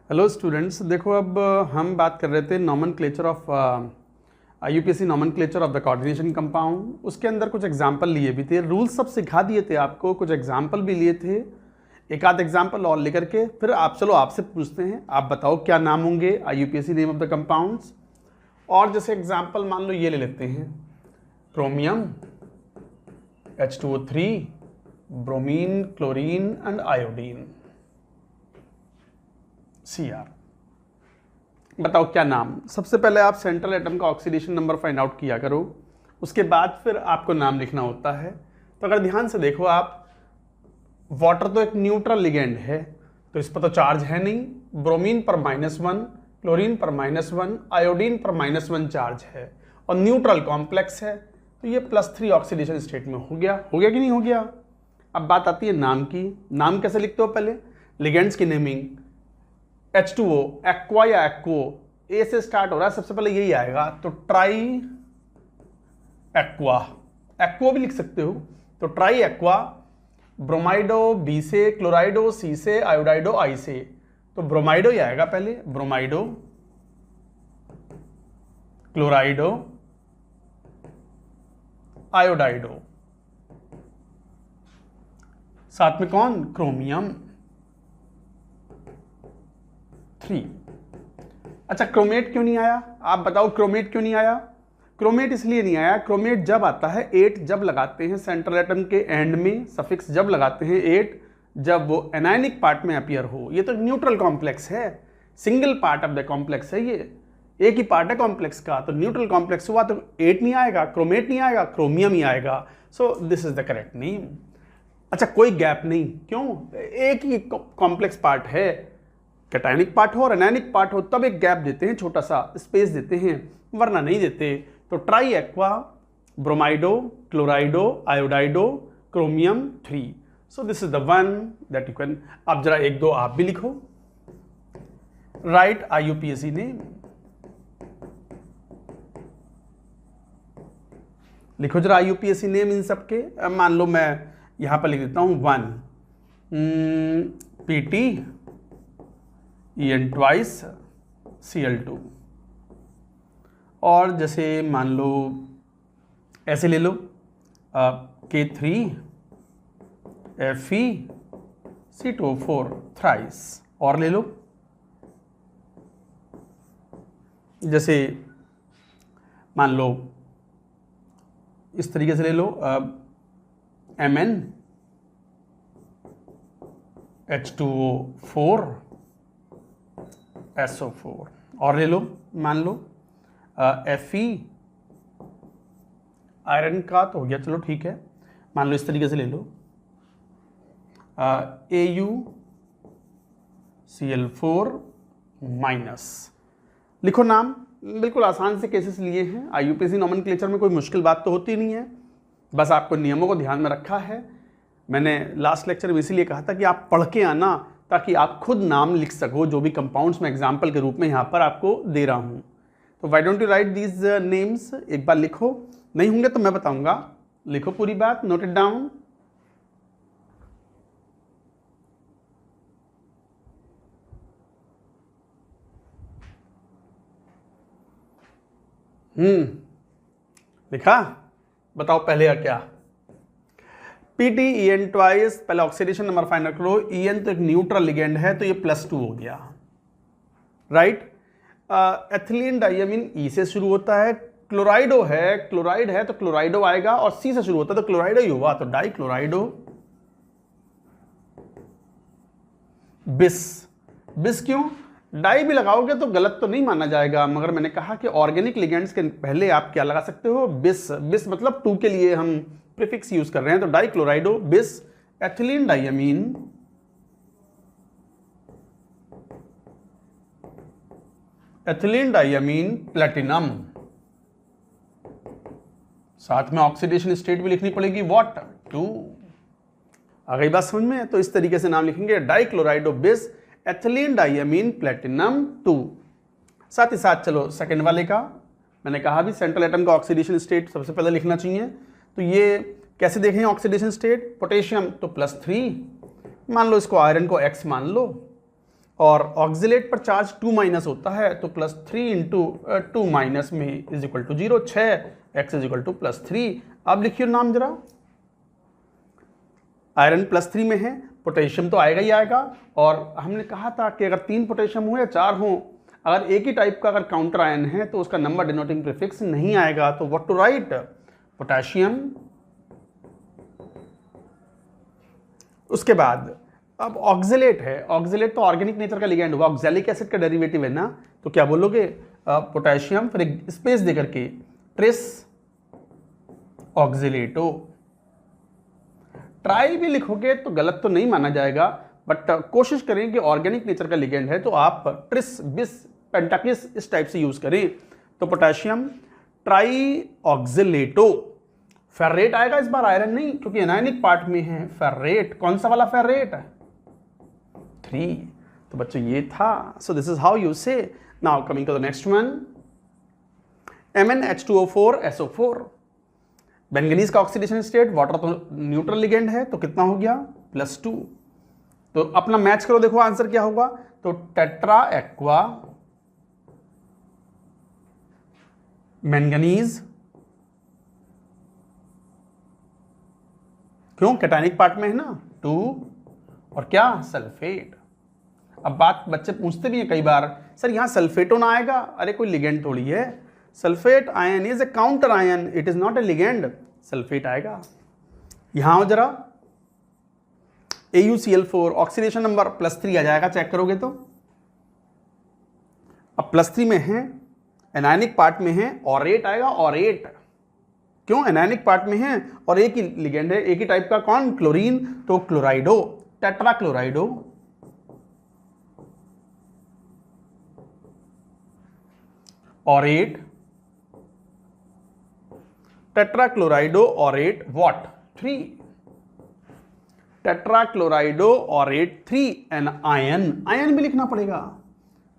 Hello students, देखो अब हम बात कर रहे थे nomenclature of UPSC nomenclature of the coordination compound. उसके अंदर कुछ एग्जांपल लिए भी थे, रूल्स सब सिखा दिए थे आपको, कुछ एग्जांपल भी लिए थे। एक आध एग्जांपल और लेकर के फिर आपसे पूछते हैं, आप बताओ क्या नाम होंगे UPSC name of the compounds. और जैसे एग्जाम्पल मान लो ये ले लेते हैं, chromium, H2O3, bromine, chlorine and iodine, Cr। बताओ क्या नाम। सबसे पहले आप सेंट्रल एटम का ऑक्सीडेशन नंबर फाइंड आउट किया करो, उसके बाद फिर आपको नाम लिखना होता है। तो अगर ध्यान से देखो आप, वाटर तो एक न्यूट्रल लिगेंड है तो इस पर तो चार्ज है नहीं, ब्रोमीन पर -1, क्लोरीन पर -1, आयोडीन पर -1 चार्ज है और न्यूट्रल कॉम्प्लेक्स है, तो ये +3 ऑक्सीडेशन स्टेट में हो गया कि नहीं हो गया। अब बात आती है नाम की। नाम कैसे लिखते हो, पहले लिगेंड्स की नेमिंग। H2O एक्वा या एक्वो, ए से स्टार्ट हो रहा है, सबसे पहले यही आएगा, तो ट्राई एक्वा, एक्वो भी लिख सकते हो, तो ट्राई एक्वा। ब्रोमाइडो बी से, क्लोराइडो सी से, आयोडाइडो आई से, तो ब्रोमाइडो ही आएगा पहले, ब्रोमाइडो, क्लोराइडो, आयोडाइडो, साथ में कौन, क्रोमियम 3। अच्छा, क्रोमेट क्यों नहीं आया, आप बताओ क्रोमेट क्यों नहीं आया। क्रोमेट इसलिए नहीं आया, क्रोमेट जब आता है 8 जब लगाते हैं सेंट्रल एटम के एंड में, सफिक्स जब लगाते हैं 8, जब वो एनायनिक पार्ट में अपीयर हो। ये तो न्यूट्रल कॉम्प्लेक्स है, single part of the complex है, ये एक ही पार्ट है कॉम्प्लेक्स का, तो न्यूट्रल कॉम्प्लेक्स हुआ तो 8 नहीं आएगा, क्रोमेट नहीं आएगा, क्रोमियम ही आएगा। सो this is the correct name. अच्छा, कोई गैप नहीं, क्यों, एक ही कॉम्प्लेक्स पार्ट है, कैटायनिक पार्ट हो और एनायनिक पार्ट हो तब एक गैप देते हैं, छोटा सा स्पेस देते हैं, वरना नहीं देते। तो triaqua, bromido, chlorido, iodido, chromium 3। So this is the one that you can. अब जरा एक दो आप भी लिखो, राइट IUPAC नेम, लिखो जरा IUPAC नेम इन सबके। मान लो मैं यहां पर लिख देता हूं 1 PT En ट्वाइस Cl2, और जैसे मान लो ऐसे ले लो K3 Fe C2O4 थ्राइस, और ले लो जैसे मान लो इस तरीके से ले लो Mn H2O4 SO4, और ले लो मान लो Fe, आयरन का तो हो गया, चलो ठीक है, मान लो इस तरीके से ले लो AuCl4-। लिखो नाम, बिल्कुल आसान से केसेस लिए हैं, IUPAC नॉमेनक्लेचर में कोई मुश्किल बात तो होती नहीं है, बस आपको नियमों को ध्यान में रखा है। मैंने लास्ट लेक्चर में इसीलिए कहा था कि आप पढ़ के आना, ताकि आप खुद नाम लिख सको, जो भी कंपाउंड्स में एग्जाम्पल के रूप में यहाँ पर आपको दे रहा हूँ। तो why don't you right these names, एक बार लिखो, नहीं होंगे तो मैं बताऊंगा, लिखो पूरी बात, नोट इट डाउन। लिखा, बताओ पहले क्या। PT En ट्वाइस, पहले ऑक्सीडेशन नंबर फाइंड करो। En तो एक न्यूट्रल लिगेंड है, तो ये +2 हो गया, राइट। एथिलीन डाइअमीन E से शुरू होता है, क्लोराइडो है, क्लोराइड है तो क्लोराइडो आएगा, और C से शुरू होता है तो क्लोराइडो ही हुआ, तो डाई क्लोराइडो। बिस क्यों, डाई भी लगाओगे तो गलत तो नहीं माना जाएगा, मगर मैंने कहा कि ऑर्गेनिक लिगेंड्स के पहले आप क्या लगा सकते हो, बिस मतलब 2 के लिए हम प्रीफिक्स यूज कर रहे हैं, तो डाई क्लोराइडो बिस। एथिलीन डाइअमीन, एथिलीन डाइअमीन प्लेटिनम, साथ में ऑक्सीडेशन स्टेट भी लिखनी पड़ेगी, व्हाट 2। आ गई बात समझ में। तो इस तरीके से नाम लिखेंगे, डाई क्लोराइडो बिस, एथिलीन डाइअमीन प्लेटिनम 2। साथ ही साथ चलो सेकंड वाले का, मैंने कहा भी सेंट्रल एटम का ऑक्सीडेशन स्टेट सबसे पहले लिखना चाहिए, तो ये कैसे देखें ऑक्सीडेशन स्टेट, पोटेशियम तो +3, मान लो इसको आयरन को X मान लो, और ऑक्जिलेट पर चार्ज 2 माइनस होता है तो +3 इंटू 2 माइनस में is equal to 0, 6 x is equal to +3। अब लिखिए नाम जरा, आयरन +3 में है, पोटेशियम तो आएगा ही आएगा, और हमने कहा था कि अगर 3 पोटेशियम हो या 4 हो, अगर एक ही टाइप का अगर काउंटर आयन है तो उसका नंबर डिनोटिंग प्रीफिक्स नहीं आएगा। तो व्हाट टू राइट, पोटेशियम। उसके बाद अब ऑक्जिलेट है, ऑक्जिलेट तो ऑर्गेनिक नेचर का लिगेंड होगा, ऑक्सैलिक एसिड का डेरिवेटिव है ना, तो क्या बोलोगे, पोटेशियम फिर एक स्पेस देकर के ट्रिस ऑक्जिलेटो। ट्राई भी लिखोगे तो गलत तो नहीं माना जाएगा, बट कोशिश करें कि ऑर्गेनिक नेचर का लिगेंड है तो आप ट्रिस बिस पेंटाकिस इस टाइप से यूज करें। तो पोटेशियम ट्राई ऑक्जिलेटो। फेर्रेट आएगा इस बार, आयरन नहीं, क्योंकि एनायनिक पार्ट में है। फेर्रेट, कौन सा वाला फेर्रेट है, 3। तो बच्चों ये था। So this is how you say. Now coming to the next one, MnH2O4SO4। Manganese का ऑक्सीडेशन स्टेट, वाटर तो न्यूट्रल लिगेंड है तो कितना हो गया, +2। तो अपना मैच करो, देखो आंसर क्या होगा। तो टेट्रा एक्वा मैंगनीज, क्यों, कैटायनिक पार्ट में है ना, 2, और क्या, सल्फेट। अब बात बच्चे पूछते भी हैं कई बार, सर यहां सल्फेटो ना आएगा, अरे कोई लिगेंड थोड़ी है, sulphate ion is a counter ion, it is not a ligand, sulphate आएगा। यहां हो जरा, AuCl4 ऑक्सीडेशन नंबर +3 आ जाएगा, चेक करोगे तो। अब +3 में है, एनायनिक पार्ट में है, ऑरेट आएगा, ऑरेट, क्यों, एनायनिक पार्ट में है और एक ही लिगेंड है, एक ही टाइप का, कौन, क्लोरीन, तो chlorido, tetrachlorido. Aurate, tetrachlorido aurate, what, 3। Tetrachlorido aurate 3 anion, ion भी लिखना पड़ेगा,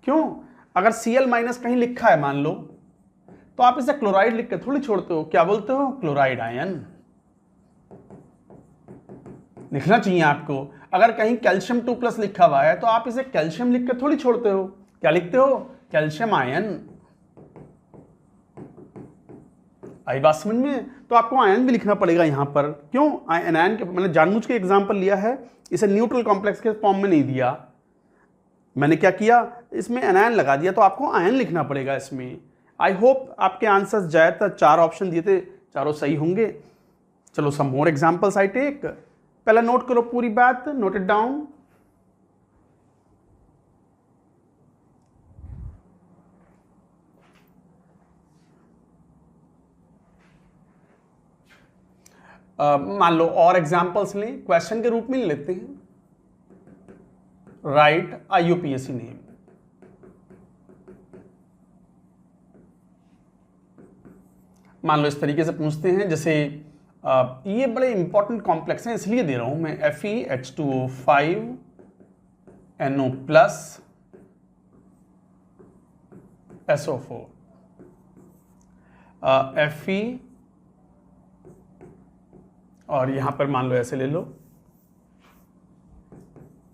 क्यों, अगर Cl- कहीं लिखा है मान लो, तो आप इसे क्लोराइड लिख के थोड़ी छोड़ते हो, क्या बोलते हो, क्लोराइड आयन। लिखना चाहिए आपको। अगर कहीं कैल्शियम 2+ लिखा हुआ है तो आप इसे कैल्शियम लिख के थोड़ी छोड़ते हो, क्या लिखते हो, कैल्शियम आयन। आई बात समझ में। तो आपको आयन भी लिखना पड़ेगा यहां पर, क्यों, आयन के मैंने जानबूझ के एग्जांपल लिया है, इसे न्यूट्रल कॉम्प्लेक्स के फॉर्म में नहीं दिया, मैंने क्या किया, इसमें एनायन लगा दिया, तो आपको आयन लिखना पड़ेगा इसमें। आई होप आपके आंसर्स ज्यादातर 4 ऑप्शन दिए थे, चारों सही होंगे। चलो सम मोर एग्जांपल्स आई टेक। पहला नोट करो पूरी बात, नोट इट डाउन। मान लो और एग्जांपल्स लें, क्वेश्चन के रूप में लेते हैं। राइट IUPAC नेम, मान लो इस तरीके से पूछते हैं, जैसे ये बड़े इंपॉर्टेंट कॉम्प्लेक्स हैं इसलिए दे रहा हूं मैं, FeH2O5 NO+ SO4, Fe, और यहां पर मान लो ऐसे ले लो,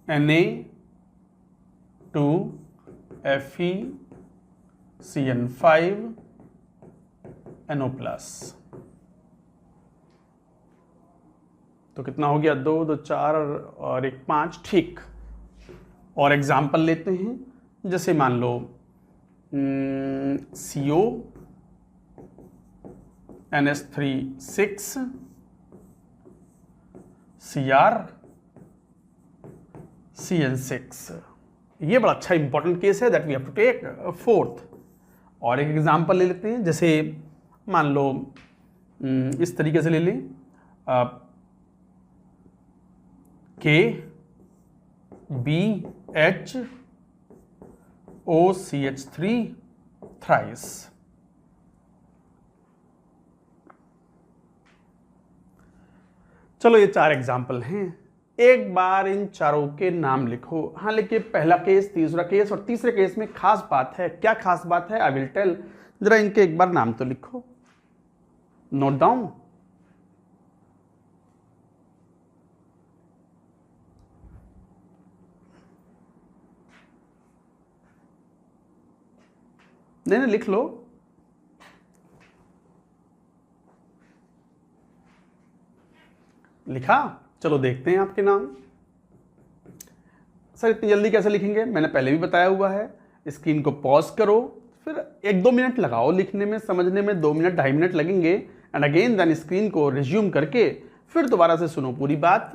Na2 FeCN5 NO+, तो कितना हो गया, 2 2 4 और 1 5, ठीक। और एग्जाम्पल लेते हैं, जैसे मान लो CO NH3 6 Cr CN6, ये बड़ा अच्छा इंपॉर्टेंट केस है that we have to take. 4th और एक एग्जांपल ले लेते हैं, जैसे मान लो इस तरीके से ले लें, KBHOCH3 थ्राइस। चलो ये 4 एग्जाम्पल हैं, एक बार इन चारों के नाम लिखो। हाँ लिखिए, पहला केस, तीसरा केस, और तीसरे केस में खास बात है, क्या खास बात है, आई विल टेल। जरा इनके एक बार नाम तो लिखो, नोट डाउन। नहीं नहीं लिख लो। लिखा? चलो देखते हैं आपके नाम। सर इतनी जल्दी कैसे लिखेंगे? मैंने पहले भी बताया हुआ है, स्क्रीन को पॉज करो, फिर 1-2 मिनट लगाओ लिखने में, समझने में 2 मिनट 2.5 मिनट लगेंगे, एंड अगेन देन स्क्रीन को रिज्यूम करके फिर दोबारा से सुनो पूरी बात।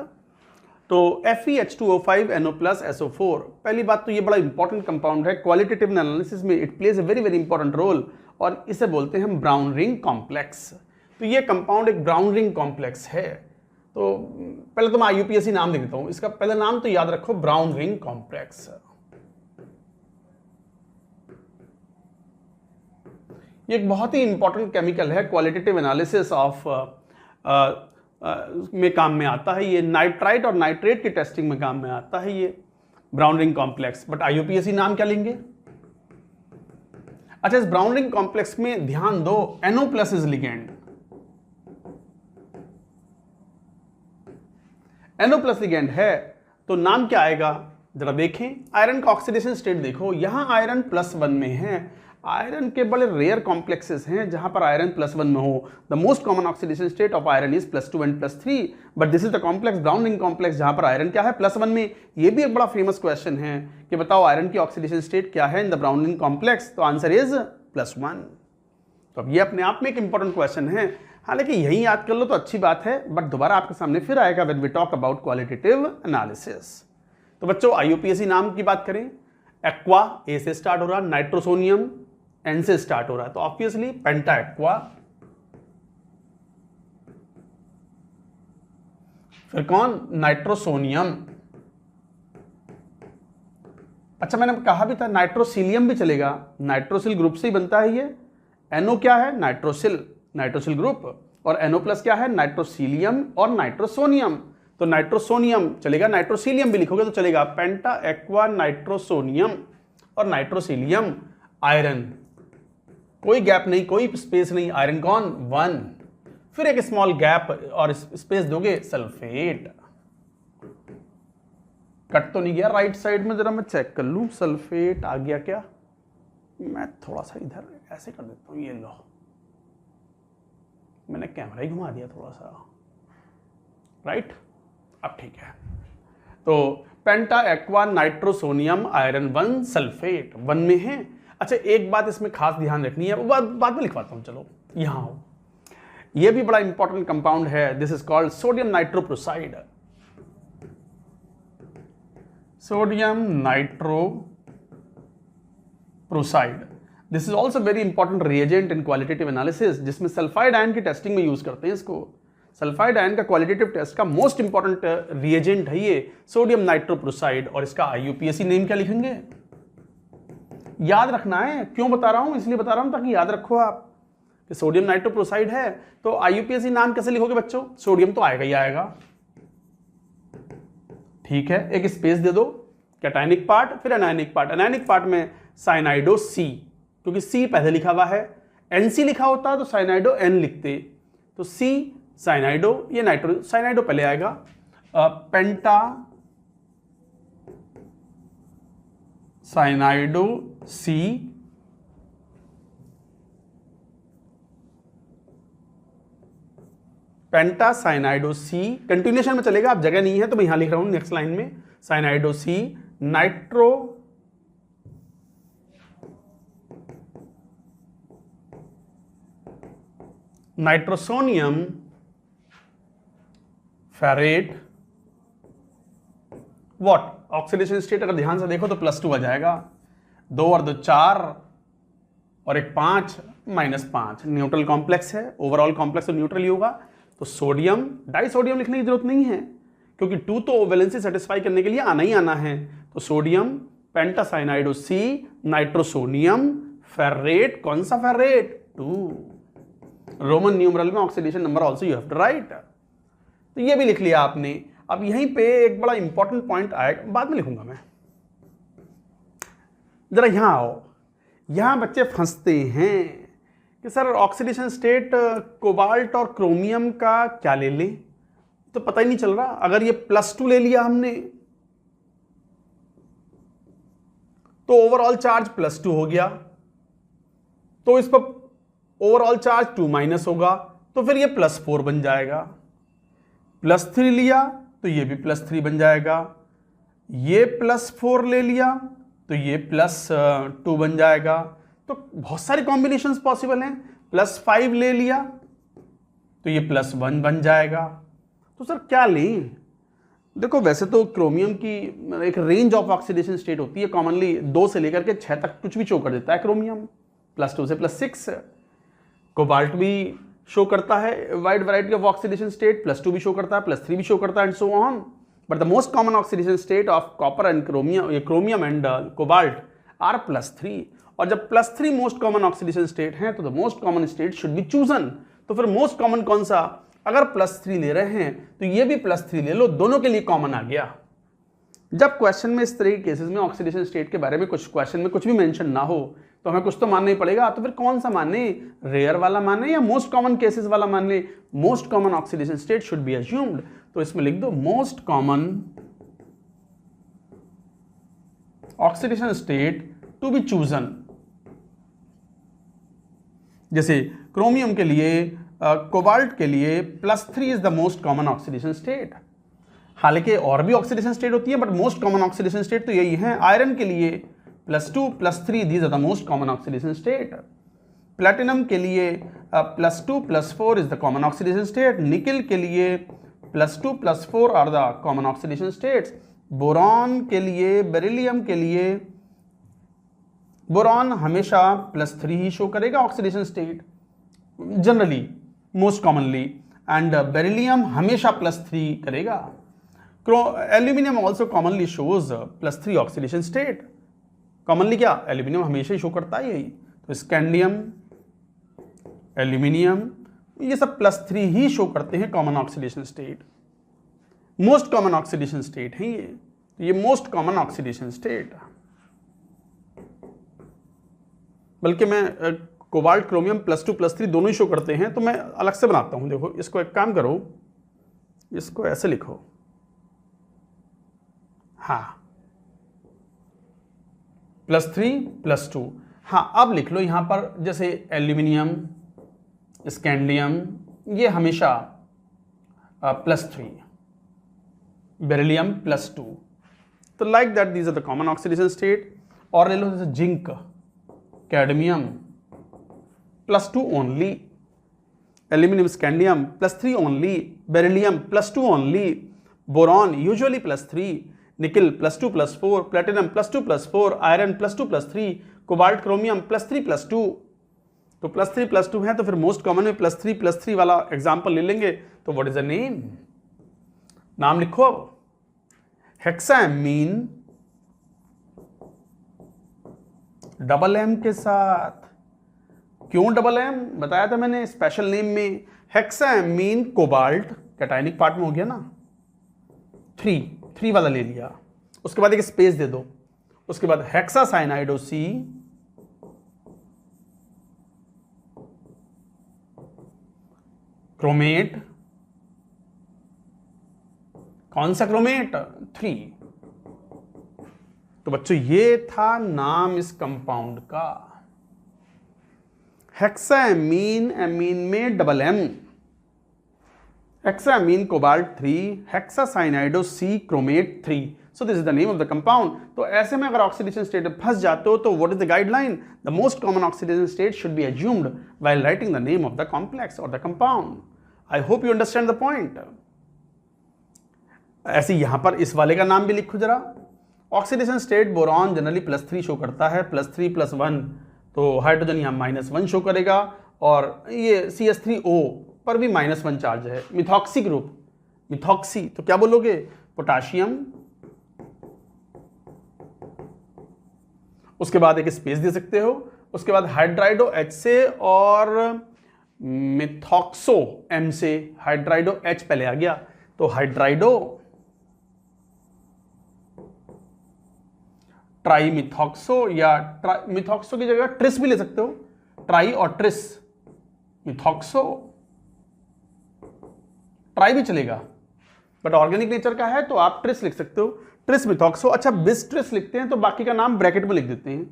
तो FeH2O5NO+SO4, पहली बात तो ये बड़ा इंपॉर्टेंट कंपाउंड है क्वालिटेटिव एनालिसिस में, it plays a very very important role, और इसे बोलते हैं हम ब्राउन रिंग कॉम्प्लेक्स। तो ये कंपाउंड एक ब्राउन रिंग कॉम्प्लेक्स है। तो पहले तो मैं IUPAC नाम लिख देता हूं, इसका पहला नाम तो याद रखो, ब्राउन रिंग कॉम्प्लेक्स। ये एक बहुत ही इंपॉर्टेंट केमिकल है, क्वालिटेटिव एनालिसिस ऑफ में काम में आता है। ये नाइट्राइट और नाइट्रेट की टेस्टिंग में काम में आता है ये brown ring complex. But IUPAC नाम क्या लेंगे? अच्छा, इस ब्राउन रिंग कॉम्प्लेक्स में ध्यान दो, NO+ is ligand. NO+ ligand है तो नाम क्या आएगा जरा देखें। आयरन का ऑक्सीडेशन स्टेट देखो, यहां आयरन +1 में है। आयरन के बड़े रेयर कॉम्प्लेक्सेस हैं जहां पर आयरन +1 में हो। The most common oxidation state of iron is +2 and +3, but this is the complex brown ring complex जहां पर आयरन क्या है +1 में। ये भी एक बड़ा फेमस क्वेश्चन है कि बताओ आयरन की ऑक्सीडेशन स्टेट क्या है in the brown ring complex, तो आंसर इज +1। तो अब ये अपने आप में एक इंपॉर्टेंट क्वेश्चन है, हालांकि यही याद कर लो तो अच्छी बात है, बट दोबारा आपके सामने फिर आएगा when we talk about qualitative analysis. तो बच्चों IUPAC नाम की बात करें, एक्वा A से स्टार्ट हो रहा, नाइट्रोसोनियम N से स्टार्ट हो रहा है, तो ऑब्वियसली पेंटा एक्वा। फिर कौन? नाइट्रोसोनियम। अच्छा मैंने कहा भी था नाइट्रोसिलियम भी चलेगा, नाइट्रोसिल ग्रुप से ही बनता है ये। NO क्या है? नाइट्रोसिल, नाइट्रोसिल ग्रुप, और NO+ क्या है? नाइट्रोसिलियम और नाइट्रोसोनियम। तो नाइट्रोसोनियम चलेगा, नाइट्रोसिलियम भी लिखोगे तो चलेगा। पेंटा एक्वा नाइट्रोसोनियम और नाइट्रोसिलियम आयरन, कोई गैप नहीं, कोई स्पेस नहीं, आयरन कौन? 1। फिर एक स्मॉल गैप और स्पेस दोगे, सल्फेट। कट तो नहीं गया राइट साइड में? जरा मैं चेक कर लूं, सल्फेट आ गया क्या? मैं थोड़ा सा इधर ऐसे कर देता हूं, ये लो, मैंने कैमरा ही घुमा दिया थोड़ा सा, राइट? अब ठीक है। तो पेंटा एक्वा नाइट्रोसोनियम आयरन 1 सल्फेट 1 में है। अच्छा एक बात इसमें खास ध्यान रखनी है, वो बाद में लिखवाता हूं, चलो यहां हो। ये भी बड़ा इंपॉर्टेंट कंपाउंड है, this is called sodium nitroprusside. Sodium nitroprusside, this is also very important reagent in qualitative analysis, जिसमें सल्फाइड आयन की टेस्टिंग में यूज करते हैं इसको। सल्फाइड आयन का क्वालिटेटिव टेस्ट का मोस्ट इंपॉर्टेंट रिएजेंट है ये सोडियम नाइट्रोप्रोसाइड, और इसका IUPAC नेम क्या लिखेंगे? याद रखना है, क्यों बता रहा हूं? इसलिए बता रहा हूं ताकि याद रखो आप कि सोडियम नाइट्रोप्रोसाइड है। तो IUPAC नाम कैसे लिखोगे बच्चों? सोडियम तो आएगा ही आएगा, ठीक है, एक स्पेस दे दो, कैटायनिक पार्ट फिर एनायनिक पार्ट। एनायनिक पार्ट में साइनाइडो C, क्योंकि C पहले लिखा हुआ है, NC लिखा होता तो साइनाइडो N लिखते, तो C साइनाइडो, ये नाइट्रो साइनाइडो पहले आएगा। पेंटा साइनाइडो C, पेंटा साइनाइडो C, कंटिन्यूएशन में चलेगा, अब जगह नहीं है तो मैं यहां लिख रहा हूं नेक्स्ट लाइन में, cyanido C nitro nitrosonium ferrate what? Oxidation state अगर ध्यान से देखो तो +2 आ जाएगा, 2 और 2 4 और 1 5 -5। न्यूट्रल कॉम्प्लेक्स है, ओवरऑल कॉम्प्लेक्स तो न्यूट्रल ही होगा। तो सोडियम डाइसोडियम लिखने की जरूरत नहीं है, क्योंकि 2 तो वैलेंसी सेटिस्फाई करने के लिए आना ही आना है। तो sodium pentacyanido C nitrosonium ferrate, कौन सा फेरेट? 2। रोमन न्यूमरल में oxidation number also you have to write. तो ये भी लिख लिया आपने। अब यहीं पे एक बड़ा इंपॉर्टेंट पॉइंट आएगा, बाद में लिखूंगा मैं, जरा यहां आओ। यहां बच्चे फंसते हैं कि सर ऑक्सीडेशन स्टेट कोबाल्ट और क्रोमियम का क्या ले लें, तो पता ही नहीं चल रहा। अगर ये +2 ले लिया हमने तो ओवरऑल चार्ज +2 हो गया, तो इस पर ओवरऑल चार्ज 2 माइनस होगा, तो फिर ये +4 बन जाएगा। +3 लिया तो ये भी +3 बन जाएगा, ये +4 ले लिया तो ये +2 बन जाएगा। तो बहुत सारे कॉम्बिनेशंस पॉसिबल हैं। +5 ले लिया तो ये +1 बन जाएगा। तो सर क्या लें? देखो वैसे तो क्रोमियम की एक रेंज ऑफ ऑक्सीडेशन स्टेट होती है, कॉमनली 2 से लेकर के 6 तक कुछ भी शो कर देता है क्रोमियम, +2 से +6। कोबाल्ट भी शो करता है wide variety of oxidation state, +2 भी शो करता है, +3 भी शो करता है, and so on. But the most common oxidation state of copper and chromium and cobalt are +3। और जब +3 मोस्ट कॉमन ऑक्सीडेशन स्टेट है तो the most common state should B chosen. तो फिर मोस्ट कॉमन कौन सा? अगर +3 ले रहे हैं तो ये भी +3 ले लो, दोनों के लिए कॉमन आ गया। जब क्वेश्चन में इस तरह के केसेस में ऑक्सीडेशन स्टेट के बारे में कुछ क्वेश्चन में कुछ भी मेंशन ना हो तो हमें कुछ तो मानना ही पड़ेगा। तो फिर कौन सा माने? रेयर वाला माने या मोस्ट कॉमन केसेस वाला मान ले? Most common oxidation state should be assumed. तो इसमें लिख दो most common oxidation state to be chosen. जैसे क्रोमियम के लिए, कोबाल्ट के लिए +3 is the most common oxidation state. हालांकि और भी ऑक्सीडेशन स्टेट होती है but most common oxidation state तो यही है। आयरन के लिए +2 +3 these are the most common oxidation state. Platinum के लिए +2 +4 is the common oxidation state. Nickel के लिए +2 +4 are the common oxidation states. Boron के लिए, बेरिलियम के लिए, बोरॉन हमेशा +3 ही शो करेगा oxidation state generally, most commonly, and beryllium हमेशा +3 करेगा। Aluminium also commonly shows +3 oxidation state. Commonly क्या? एल्यूमिनियम हमेशा ही शो करता है यही। तो स्कैंडियम, एल्यूमिनियम ये सब +3 ही शो करते हैं common oxidation state. Most common oxidation state है ये मोस्ट कॉमन ऑक्सीडेशन स्टेट। बल्कि मैं कोबाल्ट, क्रोमियम +2 +3 दोनों ही शो करते हैं तो मैं अलग से बनाता हूं। देखो इसको एक काम करो, इसको ऐसे लिखो, हाँ +3 +2। हाँ अब लिख लो यहां पर, जैसे एल्यूमिनियम, स्कैंडियम ये हमेशा +3, बेरिलियम +2। तो like that these are the common oxidation state. और ले लो जैसे zinc, cadmium +2 only, aluminium, scandium +3 only, beryllium +2 only, boron usually +3, nickel +2 +4, platinum +2 +4, iron +2 +3, cobalt, chromium +3 +2। तो +3 +2 है तो फिर मोस्ट कॉमन में +3 +3 वाला एग्जाम्पल ले लेंगे। तो व्हाट इज द नेम? नाम लिखो अब, हेक्सामीन MM के साथ। क्यों MM? बताया था मैंने स्पेशल नेम में। हेक्सामीन कोबाल्ट कैटायनिक पार्ट में हो गया ना, 3 वाला ले लिया, उसके बाद एक स्पेस दे दो, उसके बाद हेक्सासाइनाइडो C, क्रोमेट, कौन सा क्रोमेट? 3। तो बच्चों ये था नाम इस कंपाउंड का, हेक्सामीन, एमीन में MM, hexamine cobalt 3, हेक्सासाइनाइडो C, chromate 3। So this is the name of the compound. तो ऐसे में अगर ऑक्सीडेशन स्टेट में फंस जाते हो तो what is the guideline? The most common oxidation state should be assumed while writing the name of the complex और the compound. I hope you understand the point. ऐसे यहां पर इस वाले का नाम भी लिखो जरा। Oxidation state boron generally +3 show करता है, +3 +1, तो हाइड्रोजन यहाँ -1 शो करेगा, और ये CH3O पर भी -1 चार्ज है। मिथॉक्सी ग्रुप, मिथॉक्सी तो क्या बोलोगे? पोटाशियम, उसके बाद एक स्पेस दे सकते हो, उसके बाद हाइड्राइडो H से और मिथॉक्सो M से। हाइड्राइडो H पहले आ गया तो हाइड्राइडो ट्राईमिथॉक्सो, या मिथॉक्सो की जगह ट्रिस भी ले सकते हो, ट्राई और ट्रिस, मिथॉक्सो, ट्राई भी चलेगा बट ऑर्गेनिक नेचर का है तो आप ट्रिस लिख सकते हो, ट्रिस मिथॉक्सो। अच्छा बिस ट्रिस लिखते हैं तो बाकी का नाम ब्रैकेट में लिख देते हैं,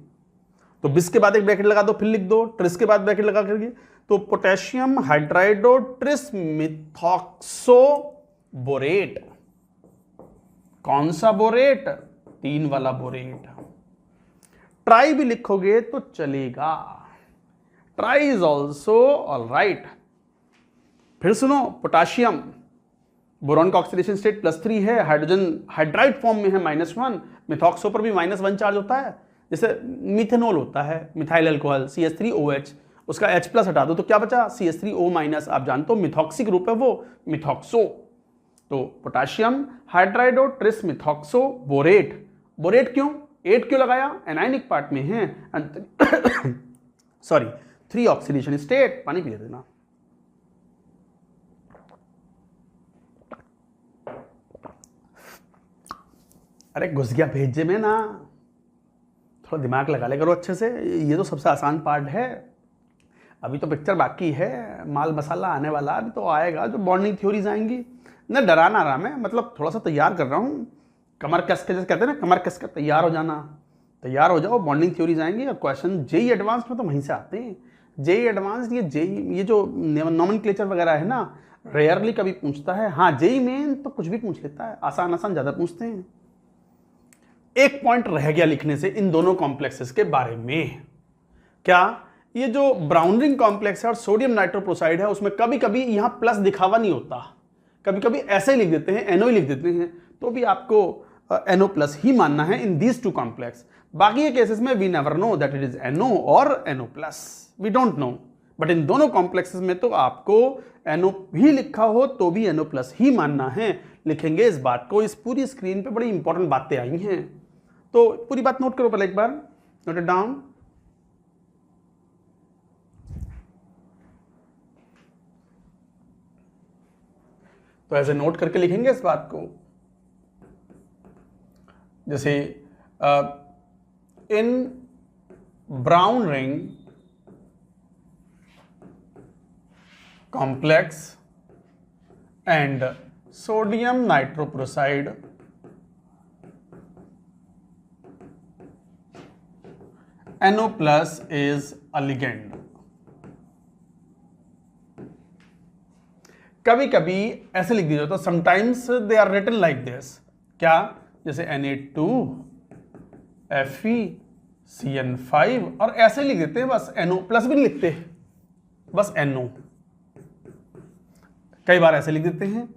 तो बिस के बाद एक ब्रैकेट लगा दो, फिर लिख दो ट्रिस के बाद ब्रैकेट लगा करके, तो पोटेशियम हाइड्राइडो ट्रिस मिथॉक्सो बोरेट। कौन सा बोरेट? 3 वाला बोरेट। ट्राई भी लिखोगे तो चलेगा, try is also all right. फिर सुनो, पोटाशियम बोरॉन का ऑक्सीडेशन स्टेट +3 है, हाइड्रोजन हाइड्राइड फॉर्म में है -1, मिथॉक्सो पर भी -1 चार्ज होता है। जैसे मिथेनॉल होता है, मिथाइल अल्कोहल CH3OH, उसका H+ हटा दो तो क्या बचा? CH3O-। आप जानते हो मिथॉक्सी के रूप है वो, मिथॉक्सो। तो पोटाशियम हाइड्राइडो ट्रिस मिथॉक्सो बोरेट। बोरेट क्यों? 8 क्यों लगाया? एनायनिक पार्ट में है, सॉरी 3 ऑक्सीडेशन स्टेट। पानी पी देना। अरे घुस गया भेजे में ना, थोड़ा दिमाग लगा ले करो अच्छे से, ये तो सबसे आसान पार्ट है। अभी तो पिक्चर बाकी है, माल मसाला आने वाला, अभी तो आएगा जो बॉन्डिंग थ्योरीज आएंगी ना। डराना रहा मैं, मतलब थोड़ा सा तैयार कर रहा हूँ, कमर कस के, जैसे कहते हैं ना, कमर कस के तैयार हो जाना। तैयार हो जाओ, बॉन्डिंग थ्योरीज आएंगी और क्वेश्चन जेई एडवांस में तो वहीं से आते हैं। जेई एडवांस ये जो नॉमेनक्लेचर वगैरह है ना, रेयरली कभी पूछता है। हाँ, जेई मेन तो कुछ भी पूछ लेता है, आसान आसान ज़्यादा पूछते हैं। एक पॉइंट रह गया लिखने से इन दोनों कॉम्प्लेक्सेस के बारे में। क्या? ये जो ब्राउन रिंग कॉम्प्लेक्स है और सोडियम नाइट्रोप्रोसाइड है, उसमें कभी कभी यहां प्लस दिखावा नहीं होता, कभी कभी ऐसे ही लिख देते हैं, NO ही लिख देते हैं, तो भी आपको NO+ ही मानना है इन दीज 2 कॉम्प्लेक्स। बाकी के केसेस में we never know that it is NO और NO+, we don't know. But इन दोनों कॉम्प्लेक्सेस में तो आपको NO भी लिखा हो तो भी NO+ ही मानना है। लिखेंगे इस बात को, इस पूरी स्क्रीन पे बड़ी इंपॉर्टेंट बातें आई हैं, तो पूरी बात नोट करो पहले एक बार, नोट इट डाउन। तो ऐसे नोट करके लिखेंगे इस बात को, जैसे इन brown ring complex and sodium nitroprusside NO+ is a ligand। कभी कभी ऐसे लिख दिया जाता है, sometimes they are written like this. क्या? जैसे Na2 Fe CN5, और ऐसे लिख देते हैं, बस NO+ भी नहीं लिखते, बस NO। कई बार ऐसे लिख देते हैं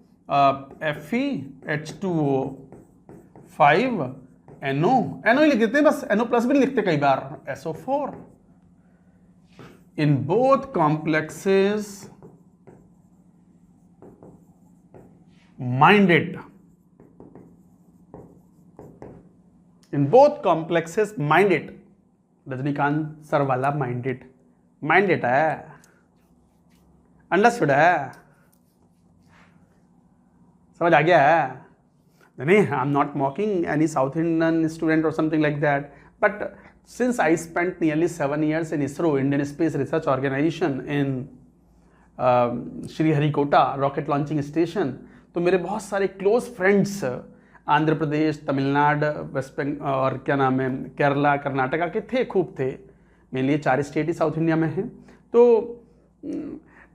Fe H2O5 NO ही लिख देते हैं, बस NO+ भी नहीं लिखते कई बार, SO4। In both complexes minded, in both complexes minded, Rajinikanth sir वाला माइंडेड, माइंडेड है, अंडरस्टूड है, समझ आ गया है? नहीं, I am not mocking any south Indian student और something like that, but since I spent nearly 7 years in ISRO, Indian Space Research Organization, in Sriharikota rocket launching station, तो मेरे बहुत सारे क्लोज फ्रेंड्स आंध्र प्रदेश, तमिलनाडु, वेस्ट बंगाल और क्या नाम है, केरला, कर्नाटका के थे, खूब थे। मेरे लिए 4 स्टेट ही साउथ इंडिया में हैं, तो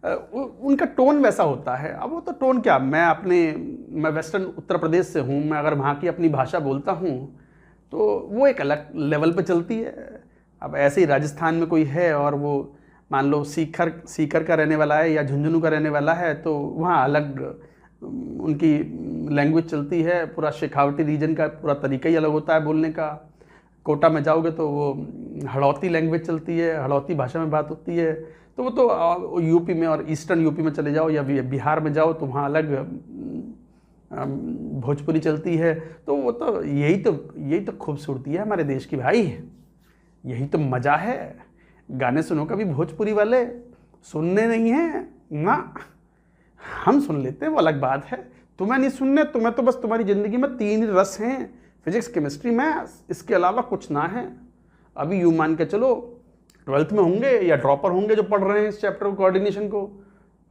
उनका टोन वैसा होता है। अब वो तो टोन क्या, मैं वेस्टर्न उत्तर प्रदेश से हूँ, मैं अगर वहाँ की अपनी भाषा बोलता हूँ तो वो एक अलग लेवल पे चलती है। अब ऐसे ही राजस्थान में कोई है और वो मान लो सीकर का रहने वाला है या झुंझुनू का रहने वाला है, तो वहाँ अलग उनकी लैंग्वेज चलती है, पूरा शेखावटी रीजन का पूरा तरीका ही अलग होता है बोलने का। कोटा में जाओगे तो वो हड़ौती लैंग्वेज चलती है, हड़ौती भाषा में बात होती है। तो वो तो यूपी में और ईस्टर्न यूपी में चले जाओ या बिहार में जाओ तो वहाँ अलग भोजपुरी चलती है। तो वो तो यही तो खूबसूरती है हमारे देश की भाई, यही तो मज़ा है। गाने सुनो कभी भोजपुरी वाले, सुनने नहीं हैं ना, हम सुन लेते हैं वो अलग बात है। तुम्हें नहीं सुनने, तुम्हें तो बस तुम्हारी ज़िंदगी में 3 रस हैं, फिजिक्स, केमिस्ट्री, मैथ्स, इसके अलावा कुछ ना है। अभी यूँ मान के चलो 12th में होंगे या ड्रॉपर होंगे जो पढ़ रहे हैं इस चैप्टर कोऑर्डिनेशन को,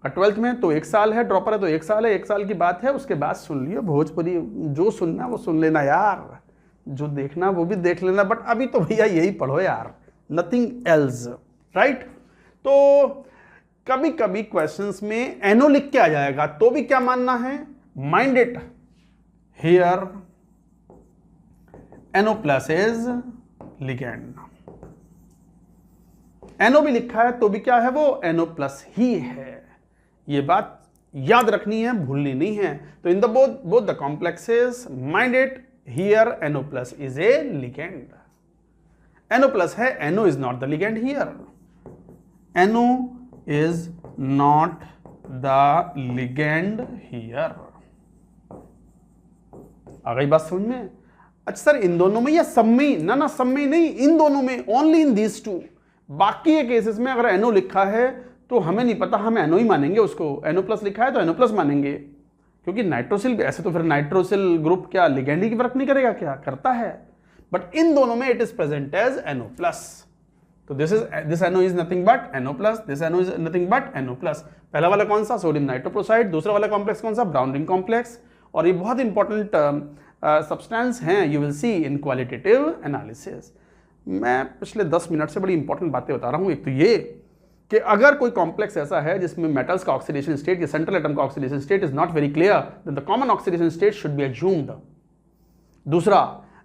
12th में तो 1 साल है, ड्रॉपर है तो 1 साल है, 1 साल की बात है। उसके बाद सुन लियो भोजपुरी, जो सुनना वो सुन लेना यार, जो देखना वो भी देख लेना, बट अभी तो भैया यही पढ़ो यार, नथिंग एल्स, राइट। तो कभी कभी क्वेश्चंस में NO लिख के आ जाएगा तो भी क्या मानना है, mind it, here NO plus is ligand. NO भी लिखा है तो भी क्या है, वो NO प्लस ही है। ये बात याद रखनी है, भूलनी नहीं है। तो in the both the complexes, mind it, here NO plus is a ligand. NO plus है, NO is not the ligand here, NO is not the ligand here. आ गई बात समझ में? अच्छा सर इन दोनों में या सब में? ना सब में नहीं, इन दोनों में, ओनली इन दीज टू। बाकी के केसेस में अगर NO लिखा है तो हमें नहीं पता, हम NO ही मानेंगे उसको। NO प्लस लिखा है तो NO प्लस मानेंगे, क्योंकि नाइट्रोसिल, ऐसे तो फिर नाइट्रोसिल ग्रुप क्या लिगेंड ही की वर्क नहीं करेगा क्या? करता है, बट इन दोनों में it is present as NO plus. तो this NO is nothing but NO plus, this NO is nothing but NO plus. पहला वाला कौन सा, सोडियम नाइट्रोप्रोसाइड। दूसरा वाला कॉम्प्लेक्स कौन सा, ब्राउन रिंग कॉम्प्लेक्स। और ये बहुत इंपॉर्टेंट सब्सटेंस हैं, you will see in qualitative analysis. मैं पिछले 10 मिनट से बड़ी इंपॉर्टेंट बातें बता रहा हूं। एक तो ये कि अगर कोई कॉम्प्लेक्स ऐसा है जिसमें मेटल्स का ऑक्सीडेशन स्टेट या सेंट्रल एटम का oxidation state is not very clear, then the common oxidation state should be assumed. दूसरा,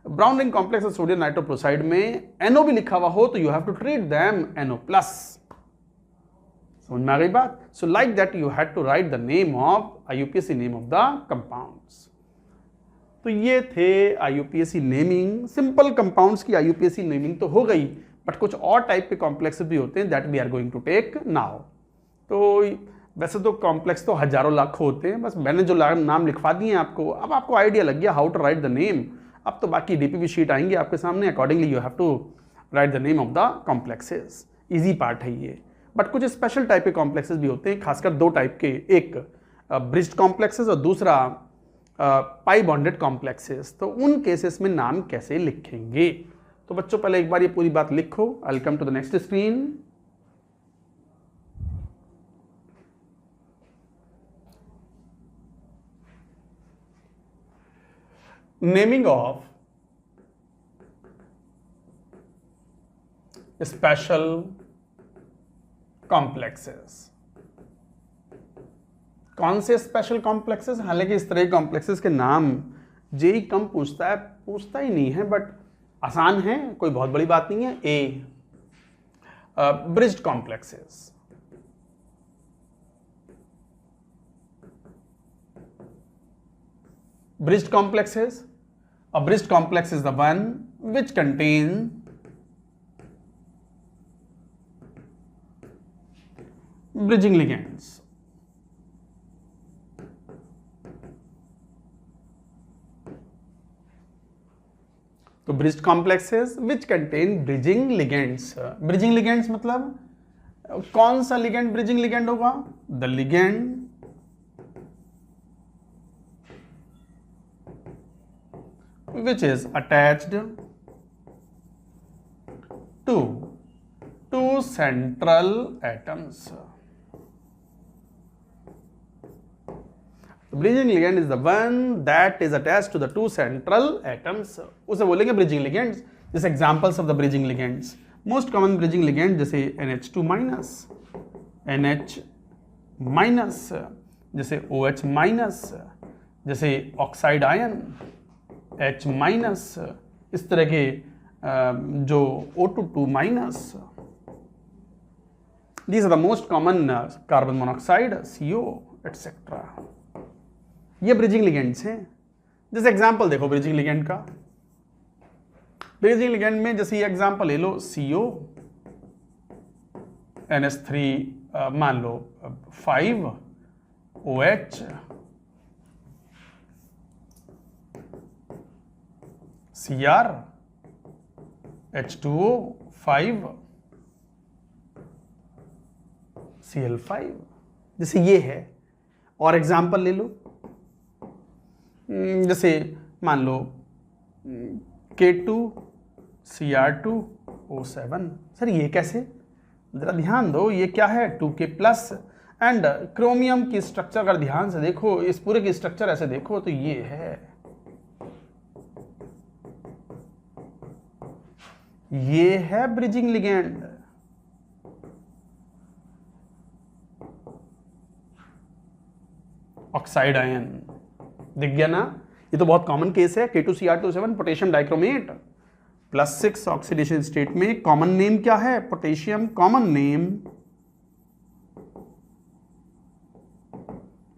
ब्राउन रिंग कॉम्प्लेक्स और सोडियम नाइट्रोप्रोसाइड में NO भी लिखा हुआ हो तो you have to treat them NO plus. समझ में आ गई बात? So like that you had to write the name of IUPAC, name of the compounds. तो ये थे IUPAC नेमिंग। सिंपल कंपाउंड्स की IUPAC नेमिंग तो हो गई, बट कुछ और टाइप के कॉम्प्लेक्स भी होते हैं that we are going to take now. तो वैसे तो कॉम्प्लेक्स तो हजारों लाखों होते हैं, बस मैंने जो नाम लिखवा दिए आपको, अब आपको आइडिया लग गया how to write the name. अब तो बाकी DPP शीट आएंगे आपके सामने, accordingly you have to write the name of the complexes. Easy part है ये। बट कुछ स्पेशल टाइप के कॉम्प्लेक्सेस भी होते हैं, खासकर दो टाइप के, एक ब्रिज्ड कॉम्प्लेक्सेस और दूसरा पाई बॉन्डेड कॉम्प्लेक्सेस। तो उन केसेस में नाम कैसे लिखेंगे? तो बच्चों पहले एक बार ये पूरी बात लिखो। I will come to the next screen. Naming of special complexes. कौन से स्पेशल कॉम्प्लेक्सेस? हालांकि इस तरह के कॉम्प्लेक्सेस के नाम जेई कम पूछता ही नहीं है, बट आसान है, कोई बहुत बड़ी बात नहीं है। A, bridged complexes. Bridged complexes. A bridged complex is the one which contains bridging ligands. तो bridged complexes which contain bridging ligands. Bridging ligands मतलब कौन सा ligand bridging ligand होगा? The ligand which is attached to two central atoms. The bridging ligand is the one that is attached to the two central atoms. उसे बोलेंगे bridging ligands. जैसे examples of the bridging ligands. Most common bridging ligand जैसे NH2 minus, NH minus, जैसे OH minus, जैसे oxide ion, H minus, इस तरह के जो O2 minus, these are the most common carbon monoxide, CO etcetera. ये bridging ligands हैं। जैसे एग्जांपल देखो ब्रिजिंग लिगेंड का। ब्रिजिंग लिगेंड में जैसे ये एग्जांपल ले लो, CO NH3 मान लो 5 OH Cr H2O 5 Cl5, जैसे ये है। और एग्जांपल ले लो, जैसे मान लो K2 Cr2 O7। सर ये कैसे? जरा ध्यान दो, ये क्या है? 2K plus. एंड क्रोमियम की स्ट्रक्चर अगर ध्यान से देखो, इस पूरे की स्ट्रक्चर ऐसे देखो तो ये है, ये है ब्रिजिंग लिगेंड। ऑक्साइड आयन दिख गया ना, ये तो बहुत कॉमन केस है। K2Cr27 potassium dichromate +6 oxidation state में कॉमन नेम क्या है? Potassium. Common name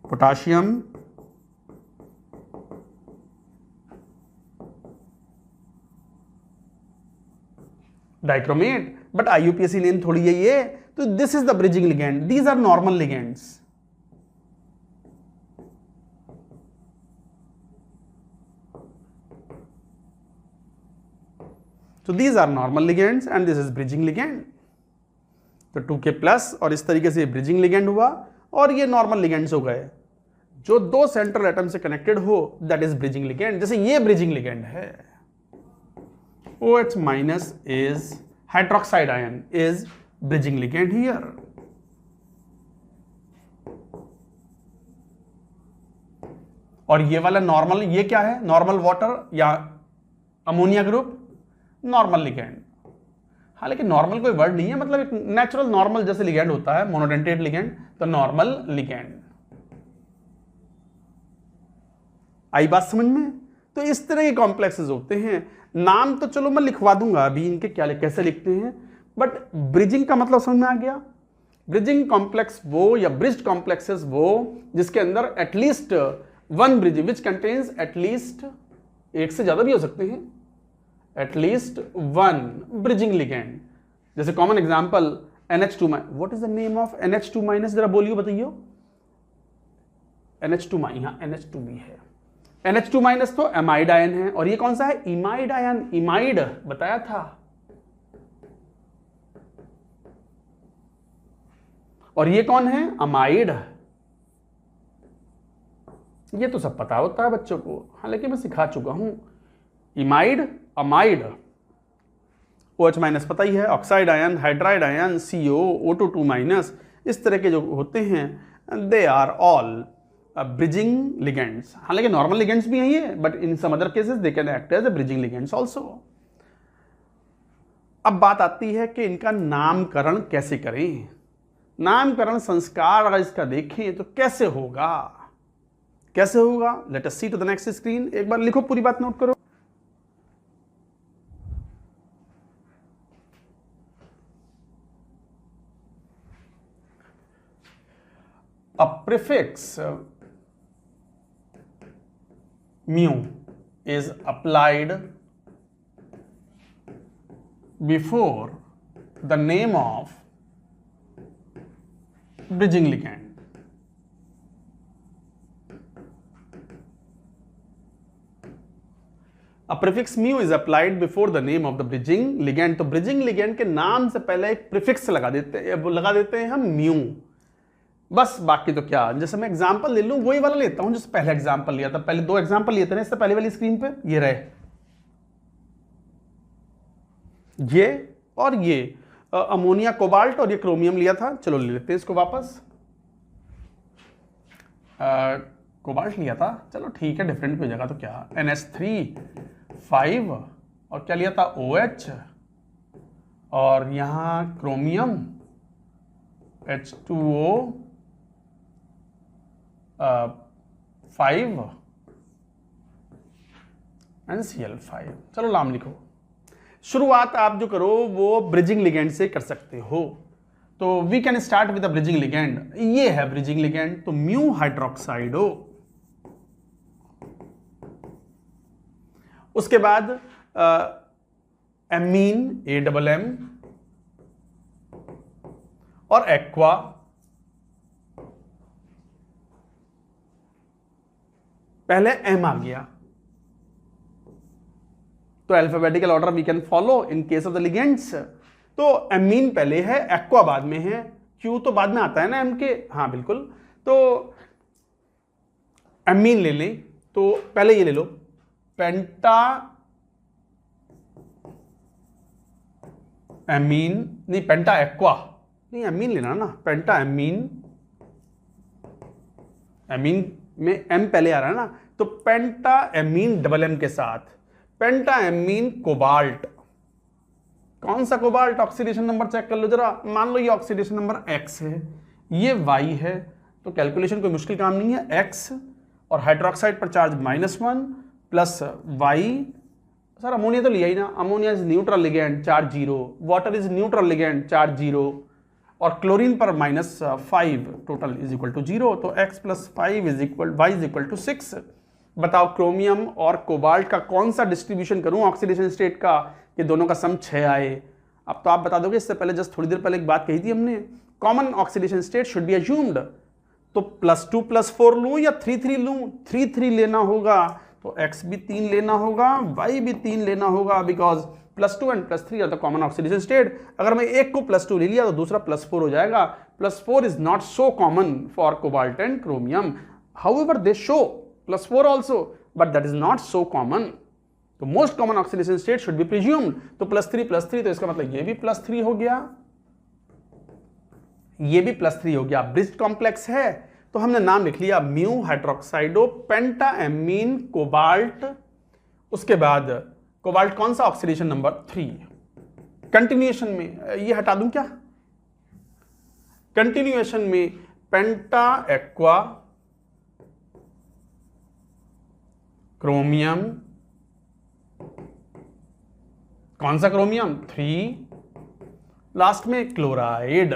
potassium dichromate, but IUPAC name थोड़ी है ये। तो this is the bridging ligand, these are normal ligands. तो these are normal ligands and this is bridging ligand. तो 2K+ और इस तरीके से ब्रिजिंग लिगेंड हुआ, और ये नॉर्मल लिगेंड्स हो गए। जो दो सेंट्रल एटम से कनेक्टेड हो दैट इज ब्रिजिंग लिगेंड। जैसे ये ब्रिजिंग लिगेंड है, OH- is hydroxide ion is bridging ligand here. और ये वाला नॉर्मल, ये क्या है? नॉर्मल वाटर या अमोनिया ग्रुप, नॉर्मल लिगैंड। हालांकि नॉर्मल कोई वर्ड नहीं है, मतलब एक नेचुरल नॉर्मल जैसे लिगैंड होता है, मोनोडेंटेट लिगैंड, तो नॉर्मल लिगैंड। आई बात समझ में? तो इस तरह के कॉम्प्लेक्सेस होते हैं। नाम तो चलो मैं लिखवा दूंगा अभी इनके, क्या कैसे लिखते हैं, बट ब्रिजिंग का मतलब समझ में आ गया। ब्रिजिंग कॉम्प्लेक्स वो, या ब्रिज्ड कॉम्प्लेक्सेस वो, जिसके अंदर at least one bridge which contains at least, एक से ज्यादा भी हो सकते हैं, एटलीस्ट वन ब्रिजिंग लिगैंड। जैसे common example NH2। What is the name of NH2-, जरा बोलियो, बताइयो। NH2-, यहां NH2 भी है। NH2- तो एमाइड आयन है, और ये कौन सा है? इमाइड आयन। इमाइड बताया था। और ये कौन है? अमाइड। ये तो सब पता होता है बच्चों को, हालांकि मैं सिखा चुका हूं। इमाइड, अमाइड, OH- पता ही है, oxide ion, hydride ion, CO, O2-, इस तरह के जो होते हैं, they are all bridging ligands. हालांकि नॉर्मल लिगेंड्स भी हैं ये, but in some other cases they can act as bridging ligands also. अब बात आती है कि इनका नामकरण कैसे करें। नामकरण संस्कार अगर इसका देखें तो कैसे होगा, कैसे होगा? Let us see to the next screen. एक बार लिखो, पूरी बात नोट करो। A prefix mu is applied before the name of bridging ligand. A prefix mu is applied before the name of the bridging ligand. तो bridging ligand के नाम से पहले एक prefix लगा देते हैं हम mu। बस बाकी तो क्या, जैसे मैं एग्जांपल ले लूं, वही वाला लेता हूं जैसे पहले एग्जांपल लिया था। पहले दो एग्जांपल लिए थे ना इससे पहले वाली स्क्रीन पे, ये रहे, ये और ये अमोनिया कोबाल्ट, और ये क्रोमियम लिया था। चलो ले लेते हैं इसको वापस। कोबाल्ट लिया था, चलो ठीक है, डिफरेंट भी हो जाएगा तो क्या। NH3 5 और क्या लिया था? OH, और यहां क्रोमियम H2O 5 NCl5। चलो नाम लिखो। शुरुआत आप जो करो वो ब्रिजिंग लिगेंड से कर सकते हो। तो we can start with the bridging ligand. ये है ब्रिजिंग लिगेंड, तो म्यू हाइड्रोक्साइडो। उसके बाद एमीन AMM और एक्वा, पहले M आ गया, तो alphabetical order we can follow in case of the ligands. तो एमीन पहले है, एक्वा बाद में है, क्यू तो बाद में आता है ना M के, हाँ बिल्कुल। तो एमीन ले लें, तो पहले ये ले लो, पेंटा एमीन, नहीं पेंटा एक्वा, नहीं एमीन लेना ना, पेंटा एमीन, एमीन में M पहले आ रहा है ना, तो पेंटा एमीन MM के साथ पेंटा एमीन कोबाल्ट, कौन सा कोबाल्ट, ऑक्सीडेशन नंबर चेक कर लो जरा। मान लो ये ऑक्सीडेशन नंबर x है, ये y है, तो कैलकुलेशन कोई मुश्किल काम नहीं है। x और हाइड्रोक्साइड पर charge -1 plus y, sir ammonia तो लिया ही ना, ammonia is neutral ligand, charge 0, water is neutral ligand, charge 0, और क्लोरीन पर -5, टोटल इज इक्वल टू 0, तो x + 5 is equal y is equal to 6। बताओ क्रोमियम और कोबाल्ट का कौन सा डिस्ट्रीब्यूशन करूं ऑक्सीडेशन स्टेट का कि दोनों का सम 6 आए। अब तो आप बता दोगे, इससे पहले जस्ट थोड़ी देर पहले एक बात कही थी हमने, common oxidation state should be assumed, तो +2 + 4 लूं या 3 लूं? 3 लेना होगा, तो x भी 3 लेना होगा, y भी 3 लेना होगा, because +2 and +3 are the common oxidation state. अगर मैं एक को +2 ले लिया तो दूसरा +4 हो जाएगा। +4 is not so common for cobalt and chromium, however they show +4 also, but that is not so common. तो most common oxidation state should be presumed, तो +3 तो इसका मतलब ये भी +3 हो गया, ये भी +3 हो गया। ब्रिज्ड कॉम्प्लेक्स है तो हमने नाम लिख लिया म्यू हाइड्रोक्साइडो पेंटाएमीन कोबाल्ट। उसके बाद कोबाल्ट कौन सा, ऑक्सीडेशन नंबर 3। कंटिन्यूएशन में ये हटा दूं क्या, कंटिन्यूएशन में पेंटा एक्वा क्रोमियम, कौन सा क्रोमियम, 3, लास्ट में क्लोराइड।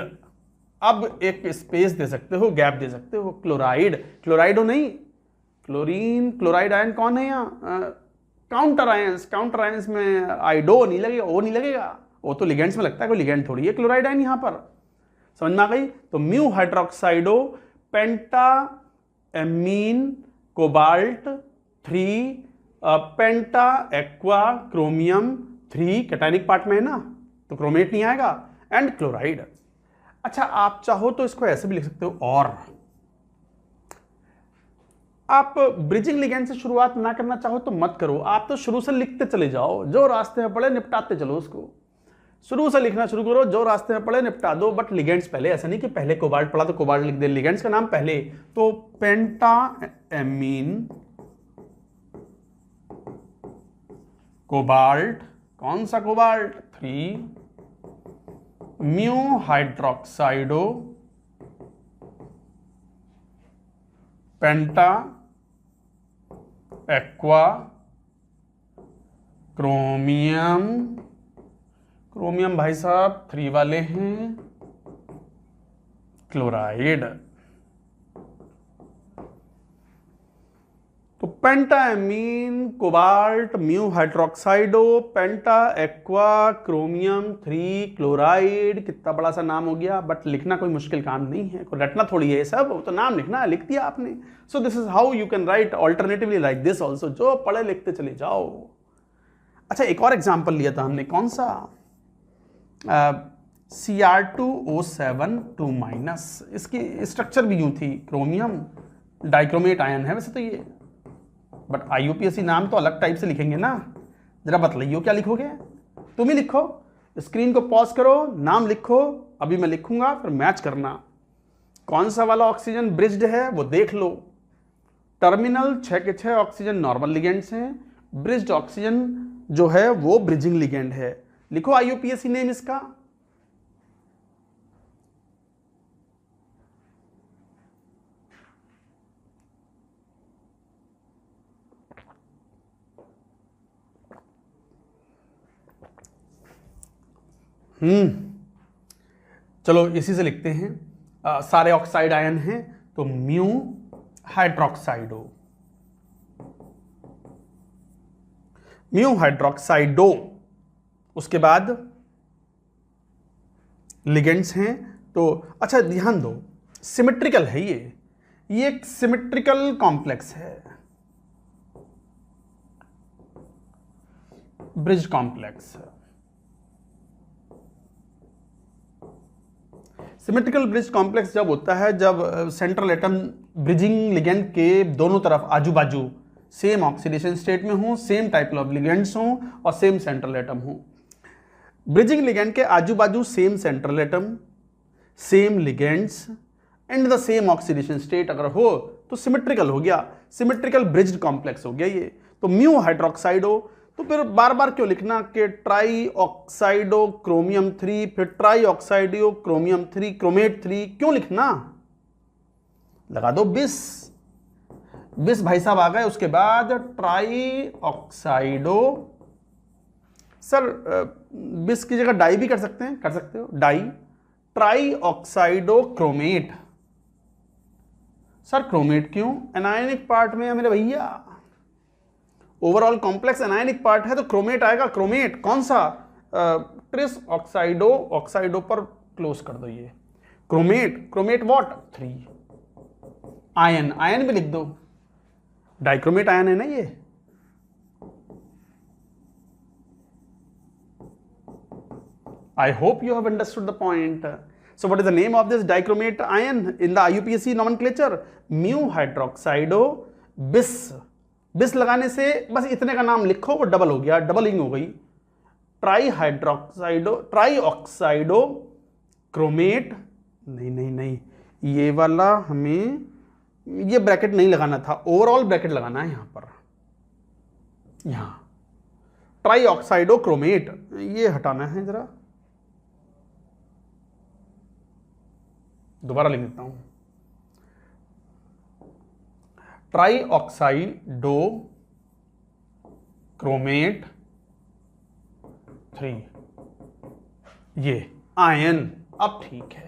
अब एक स्पेस दे सकते हो, गैप दे सकते हो, क्लोराइड, क्लोराइडो नहीं, क्लोरीन क्लोराइड आयन कौन है यहाँ, काउंटर आयंस, काउंटर आयंस में आइडो नहीं लगेगा, ओ नहीं लगेगा, वो तो लिगेंड्स में लगता है, कोई लिगेंड थोड़ी है क्लोराइड आयन यहाँ पर, समझ में आ गई। तो म्यू हाइड्रोक्साइडो पेंटाएमीन कोबाल्ट 3, पेंटा एक्वा क्रोमियम 3, कैटायनिक पार्ट में है ना, तो क्रोमेट नहीं आएगा, एंड क्लोराइड। अच्छा, आप चाहो तो इसको ऐसे भी लिख सकते हो, और आप ब्रिजिंग लिगेंड से शुरुआत ना करना चाहो तो मत करो, आप तो शुरू से लिखते चले जाओ, जो रास्ते में पड़े निपटाते चलो उसको, शुरू से लिखना शुरू करो, जो रास्ते में पड़े निपटा दो, बट लिगेंड्स पहले, ऐसा नहीं कि पहले कोबाल्ट पड़ा तो कोबाल्ट लिख दे, लिगेंड्स का नाम पहले। तो पेंटाएमीन कोबाल्ट, कौन सा कोबाल्ट, 3, म्यू हाइड्रोक्साइडो पेंटा एक्वा क्रोमियम, क्रोमियम भाई साहब 3 वाले हैं, क्लोराइड। तो पेंटाएमीन कोबाल्ट म्यू हाइड्रोक्साइडो पेंटा एक्वा क्रोमियम 3 क्लोराइड, कितना बड़ा सा नाम हो गया, बट लिखना कोई मुश्किल काम नहीं है, कोई रटना थोड़ी है सब, तो नाम लिखना है, लिख दिया आपने। सो this is how you can write alternatively like this also, जो पढ़े लिखते चले जाओ। अच्छा, एक और एग्जाम्पल लिया था हमने, कौन सा, Cr2O7 2-, इसकी स्ट्रक्चर भी यूं थी, क्रोमियम डाइक्रोमेट आयन है वैसे तो ये, बट IUPAC नाम तो अलग टाइप से लिखेंगे ना, जरा बतलाइयो क्या लिखोगे, तुम ही लिखो, स्क्रीन को पॉज करो, नाम लिखो, अभी मैं लिखूंगा फिर मैच करना, कौन सा वाला ऑक्सीजन ब्रिज्ड है वो देख लो। टर्मिनल 6 के 6 ऑक्सीजन नॉर्मल लिगेंड्स हैं, ब्रिज्ड ऑक्सीजन जो है वो ब्रिजिंग लिगेंड है। लिखो IUPAC नेम इसका, चलो इसी से लिखते हैं, सारे ऑक्साइड आयन हैं, तो म्यू हाइड्रोक्साइडो, म्यू हाइड्रोक्साइडो, उसके बाद लिगेंड्स हैं, तो अच्छा ध्यान दो, सिमेट्रिकल है ये एक सिमेट्रिकल कॉम्प्लेक्स है, bridge complex. Symmetrical bridge complex जब होता है जब सेंट्रल एटम ब्रिजिंग लिगेंड के दोनों तरफ आजू बाजू सेम ऑक्सीडेशन स्टेट में हो, सेम टाइप ऑफ लिगेंड्स हों और सेम सेंट्रल एटम हो। ब्रिजिंग लिगेंड के आजू बाजू same central atom, same ligands and the same oxidation state अगर हो तो सिमेट्रिकल हो गया, सिमेट्रिकल ब्रिज्ड कॉम्प्लेक्स हो गया ये। तो म्यू हाइड्रोक्साइडो तो फिर बार बार क्यों लिखना कि ट्राई ऑक्साइडो क्रोमियम 3, फिर ट्राई ऑक्साइडो क्रोमियम 3 क्रोमेट 3, क्यों लिखना? लगा दो बिस। बिस भाई साहब आ गए। उसके बाद ट्राई ऑक्साइडो, सर बिस की जगह डाई भी कर सकते हैं, कर सकते हो di. Tri oxido chromate. Sir chromate क्यों? एनायनिक पार्ट में है मेरे भैया, ओवरऑल कॉम्प्लेक्स एनायनिक पार्ट है तो क्रोमेट आएगा। क्रोमेट कौन सा? ट्रिस ऑक्साइडो, ऑक्साइडो पर क्लोज कर दो ये chromate. Chromate what? 3। Ion, ion भी लिख दो, डाइक्रोमेट आयन है ना ये। I hope you have understood the point. So what is the name of this dichromate ion in the IUPAC nomenclature? Mu hydroxido bis. bis लगाने से बस इतने का नाम लिखो, वो डबल हो गया, डबलिंग हो गई। Tri hydroxido, tri oxido chromate. नहीं नहीं नहीं, ये वाला हमें ये ब्रैकेट नहीं लगाना था, ओवरऑल ब्रैकेट लगाना है यहां पर। यहां ट्राई ऑक्साइडो क्रोमेट ये हटाना है जरा, दोबारा लिख देता हूं। ट्राई ऑक्साइडो क्रोमेट 3, ये आयन। अब ठीक है।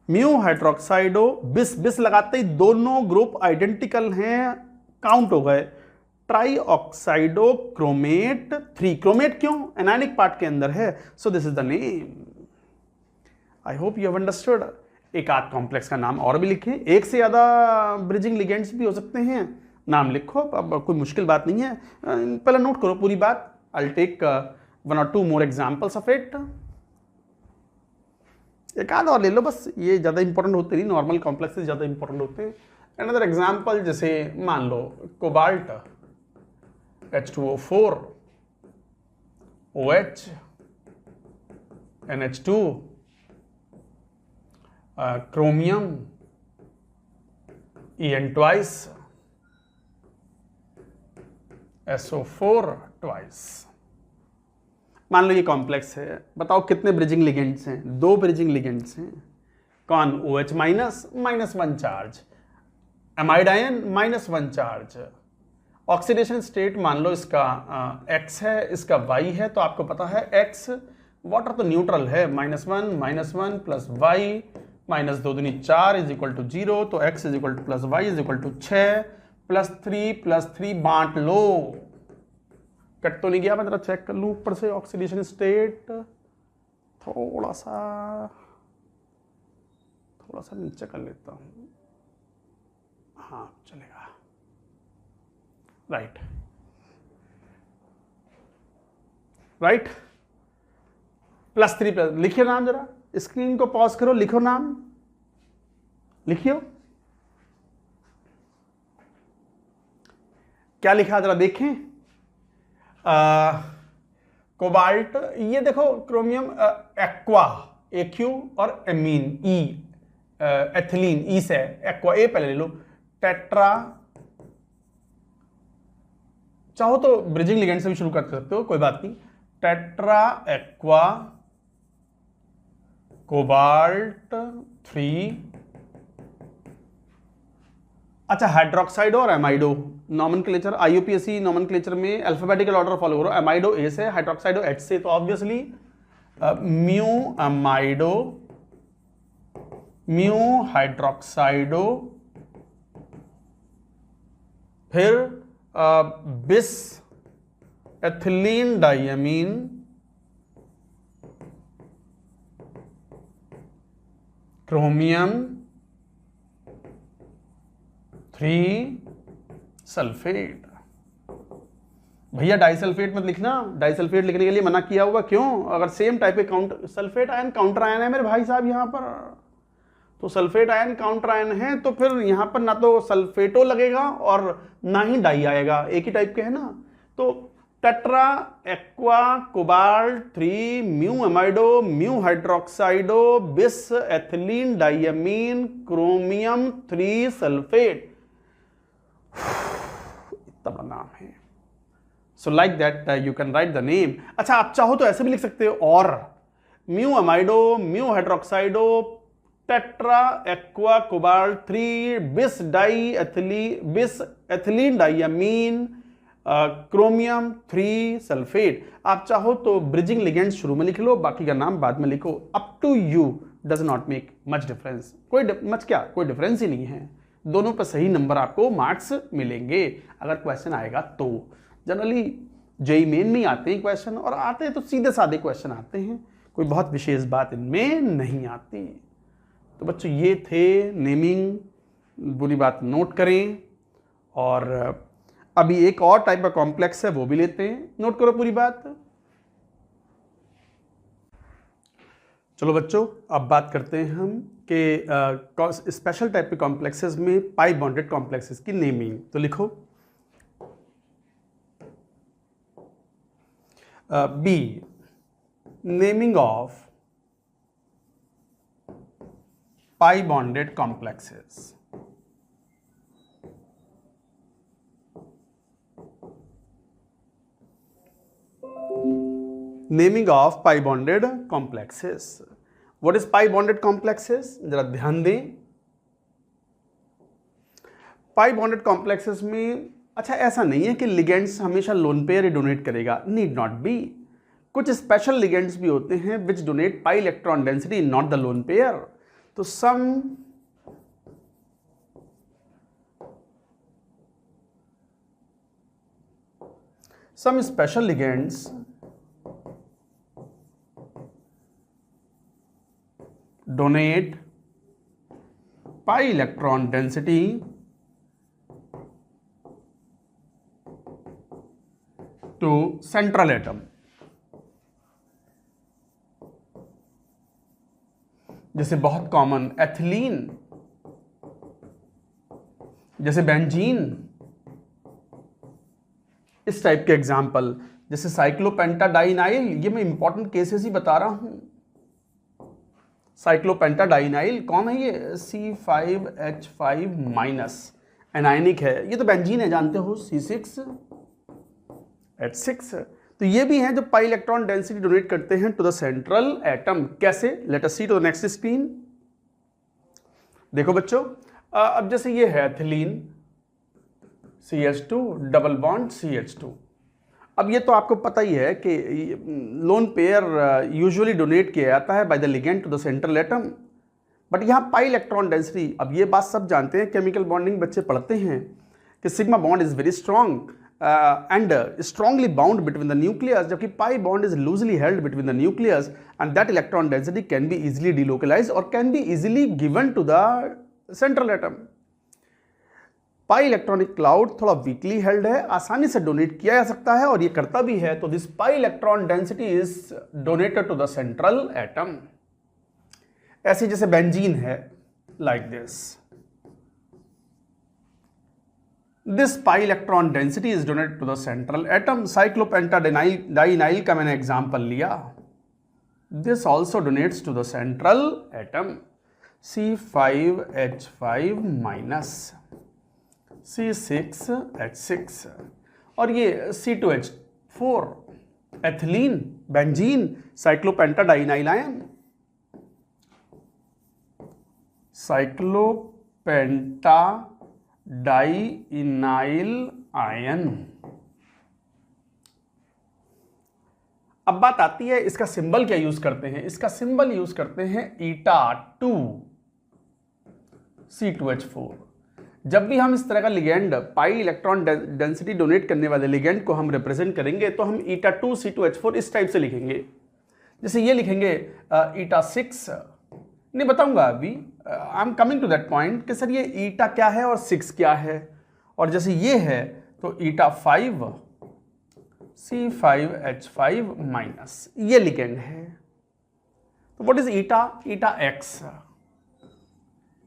म्यू हाइड्रोक्साइडो बिस, बिस लगाते ही दोनों ग्रुप आइडेंटिकल हैं, काउंट हो गए। ट्राई ऑक्साइडो क्रोमेट 3, क्रोमेट क्यों? एनायनिक पार्ट के अंदर है, सो this is the name. I hope you have understood. एक आध कॉम्प्लेक्स का नाम और भी लिखें, एक से ज़्यादा ब्रिजिंग लिगेंड्स भी हो सकते हैं, नाम लिखो, अब कोई मुश्किल बात नहीं है। पहले नोट करो पूरी बात। I take 1 or 2 more examples of it। एक आध और ले लो बस, ये ज़्यादा इंपॉर्टेंट होते नहीं, नॉर्मल कॉम्प्लेक्सेस ज़्यादा इंपॉर्टेंट होते हैं। अनदर एग्जाम्पल, जैसे मान लो cobalt H2O4 OH NH2 chromium En twice SO4 twice। मान लो ये कॉम्प्लेक्स है, बताओ कितने ब्रिजिंग लिगेंड्स हैं? 2 ब्रिजिंग लिगेंड्स हैं। कौन? OH -1 charge, amide ion -1 charge. Oxidation state मान लो इसका X है, इसका Y है, तो आपको पता है X वाटर तो न्यूट्रल है, -1 प्लस Y -2 दूनी 4 इज इक्वल टू 0, तो X is equal to plus Y is equal to 6 plus 3 बांट लो। कट तो नहीं गया? मैं जरा चेक कर लूँ ऊपर से। ऑक्सीडेशन स्टेट थोड़ा सा नीचे कर लेता हूँ, हाँ चलेगा। राइट +3 लिखिए नाम, जरा स्क्रीन को पॉज करो, लिखो नाम, लिखियो क्या लिखा जरा देखें। कोबाल्ट, ये देखो क्रोमियम एक्वा AQ और एमीन E, एथिलीन E से एक्वा A पहले ले लो। टेट्रा, चाहो तो ब्रिजिंग लिगेंड से भी शुरू कर सकते हो, कोई बात नहीं। Tetra aqua cobalt 3। अच्छा, हाइड्रोक्साइडो और एमाइडो नॉमेनक्लेचर, IUPAC नॉमेनक्लेचर में अल्फाबेटिकल ऑर्डर फॉलो करो। एमाइडो A से, हाइड्रोक्साइडो H से, तो ऑब्वियसली म्यू एमाइडो, म्यू हाइड्रोक्साइडो, फिर बिस एथिलीन डाइमीन, क्रोमियम 3 सल्फेट। भैया डाइसल्फेट मत लिखना, डाइसल्फेट लिखने के लिए मना किया हुआ, क्यों? अगर सेम टाइप के counter sulphate ion counter ion है मेरे भाई साहब यहाँ पर, तो सल्फेट आयन काउंटर आयन है, तो फिर यहाँ पर ना तो सल्फेटो लगेगा और ना ही डाई आएगा, एक ही टाइप के है ना। तो tetra aqua cobalt 3 mu amido, mu hydroxido, bis ethylene diamine, chromium 3 sulphate. इतना बड़ा नाम है। सो like that you can write the name. अच्छा, आप चाहो तो ऐसे भी लिख सकते हो, और mu amido mu hydroxido tetra aqua cobalt 3 bis ethylene डाइयामीन chromium 3 sulphate. आप चाहो तो ब्रिजिंग लिगेंड्स शुरू में लिख लो, बाकी का नाम बाद में लिखो, up to you, does not make much difference. कोई डिफरेंस ही नहीं है, दोनों पर सही नंबर आपको मार्क्स मिलेंगे अगर क्वेश्चन आएगा तो। जनरली जेईई मेन में आते हैं क्वेश्चन, और आते हैं तो सीधे साधे क्वेश्चन आते हैं, कोई बहुत विशेष बात इनमें नहीं आती। तो बच्चों ये थे नेमिंग, बुरी बात नोट करें। और अभी एक और टाइप का कॉम्प्लेक्स है, वो भी लेते हैं, नोट करो पूरी बात। चलो बच्चों, अब बात करते हैं हम कि स्पेशल टाइप के कॉम्प्लेक्सेस में पाई बॉन्डेड कॉम्प्लेक्सेस की नेमिंग। तो लिखो B, naming of pi bonded complexes। Naming of pi bonded complexes। What is pi bonded complexes? जरा ध्यान दें। pi bonded complexes में अच्छा ऐसा नहीं है कि लिगेंड्स हमेशा लोन पेयर ही डोनेट करेगा, नीड नॉट बी। कुछ स्पेशल लिगेंड्स भी होते हैं which donate pi electron density, not the lone pair. तो some special ligands donate pi electron density to central atom। जैसे बहुत कॉमन एथिलीन, जैसे बेंजीन, इस टाइप के एग्जाम्पल, जैसे साइक्लोपेंटाडाइनाइल, ये मैं इंपॉर्टेंट केसेस ही बता रहा हूं। साइक्लोपेंटाडाइनाइल कौन है ये? C5H5 माइनस, एनायनिक है, ये तो बेंजीन है, जानते हो, C6H6। तो ये भी हैं जो पाई इलेक्ट्रॉन डेंसिटी डोनेट करते हैं टू द सेंट्रल एटम। कैसे? Let us see to the next screen. देखो बच्चों, अब जैसे ये है ethylene CH2 double bond CH2। अब ये तो आपको पता ही है कि लोन पेयर यूजुअली डोनेट किया जाता है by the ligand to the central atom, but यहाँ पाई इलेक्ट्रॉन डेंसिटी, अब ये बात सब जानते हैं, केमिकल बॉन्डिंग बच्चे पढ़ते हैं कि sigma bond is very strong and strongly bound between the nucleus, जबकि pi bond is loosely held between the nucleus and that electron density can be easily delocalized or can be easily given to the central atom। pi electronic cloud थोड़ा weakly held है, आसानी से donate किया जा सकता है और ये करता भी है, तो this pi electron density is donated to the central atom। ऐसे जैसे बेंजीन है, like this, this pi electron density is donated to the central atom। Cyclopentadienyl का मैंने एग्जांपल लिया, this also donates to the central atom। C5H5 minus, C6H6, और ये C2H4 ethylene, benzene, cyclopentadienyl ion, cyclopentadienyl ion. अब बात आती है इसका सिंबल क्या यूज करते हैं। इसका सिंबल यूज करते हैं eta2C2H4। जब भी हम इस तरह का लिगेंड, पाई इलेक्ट्रॉन डेंसिटी डोनेट करने वाले लिगेंड को हम रिप्रेजेंट करेंगे तो हम eta2C2H4 इस टाइप से लिखेंगे। जैसे ये लिखेंगे eta6, नहीं बताऊंगा अभी, I am coming to that point कि सर ये ईटा क्या है और 6 क्या है। और जैसे ये है तो eta5 C5H5 माइनस, ये लिगेंड है। तो what is eta? Eta x.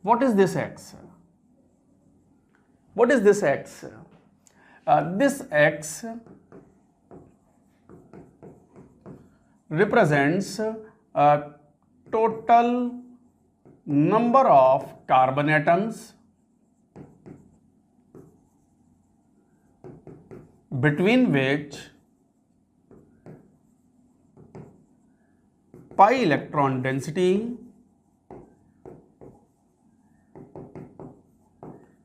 What is this x? What is this x? This x represents total number of carbon atoms between which pi electron density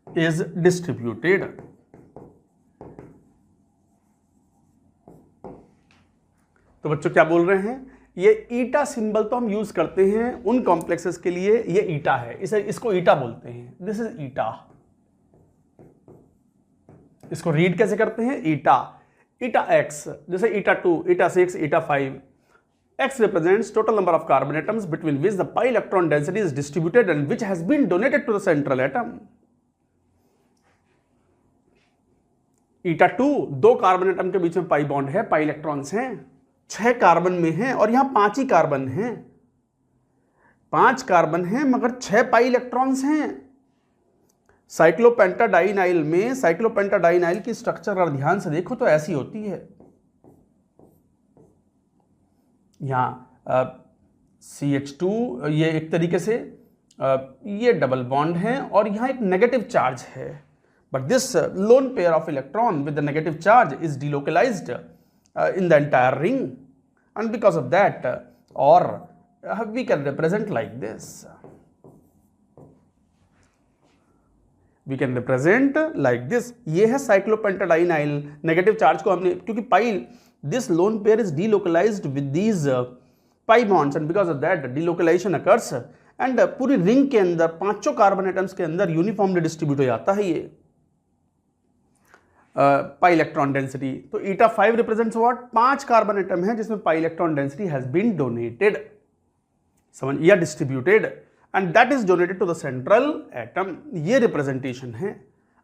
is distributed. तो बच्चों क्या बोल रहे हैं, ये ईटा सिंबल तो हम यूज करते हैं उन कॉम्प्लेक्सेस के लिए, ये ईटा है, इसको ईटा बोलते हैं, दिस इज ईटा। इसको रीड कैसे करते हैं, ईटा, ईटा एक्स, जैसे ईटा 2, ईटा 6, ईटा 5। X represents total number of carbon atoms between which the pi electron density is distributed and which has been donated to the central atom. Eta 2, 2 carbon atom के बीच में pi bond है, pi electrons हैं, 6 carbon में हैं और यहां 5 ही carbon हैं, 5 carbon हैं मगर 6 पाई इलेक्ट्रॉन्स हैं। साइक्लोपेंटाडाइनाइल में, साइक्लोपेंटाडाइनाइल की स्ट्रक्चर अगर ध्यान से देखो तो ऐसी होती है, यहाँ CH2, ये एक तरीके से ये डबल बॉन्ड है और यहाँ एक नेगेटिव चार्ज है, but this lone pair of electron with the negative charge is delocalised in the entire ring and because of that और we can represent like this, we can represent like this. ये है cyclopentadienyl, negative charge को हमने, क्योंकि pi this lone pair is delocalized with these pi bonds and because of that delocalization occurs and पूरी ring के अंदर 5 carbon atoms के अंदर यूनिफॉर्मली डिस्ट्रीब्यूट हो जाता है ये पाई इलेक्ट्रॉन डेंसिटी। तो eta 5 represents what, 5 carbon atom है जिसमें pi electron density has been donated, समझ, या distributed and that is donated to the central atom. ये रिप्रेजेंटेशन है,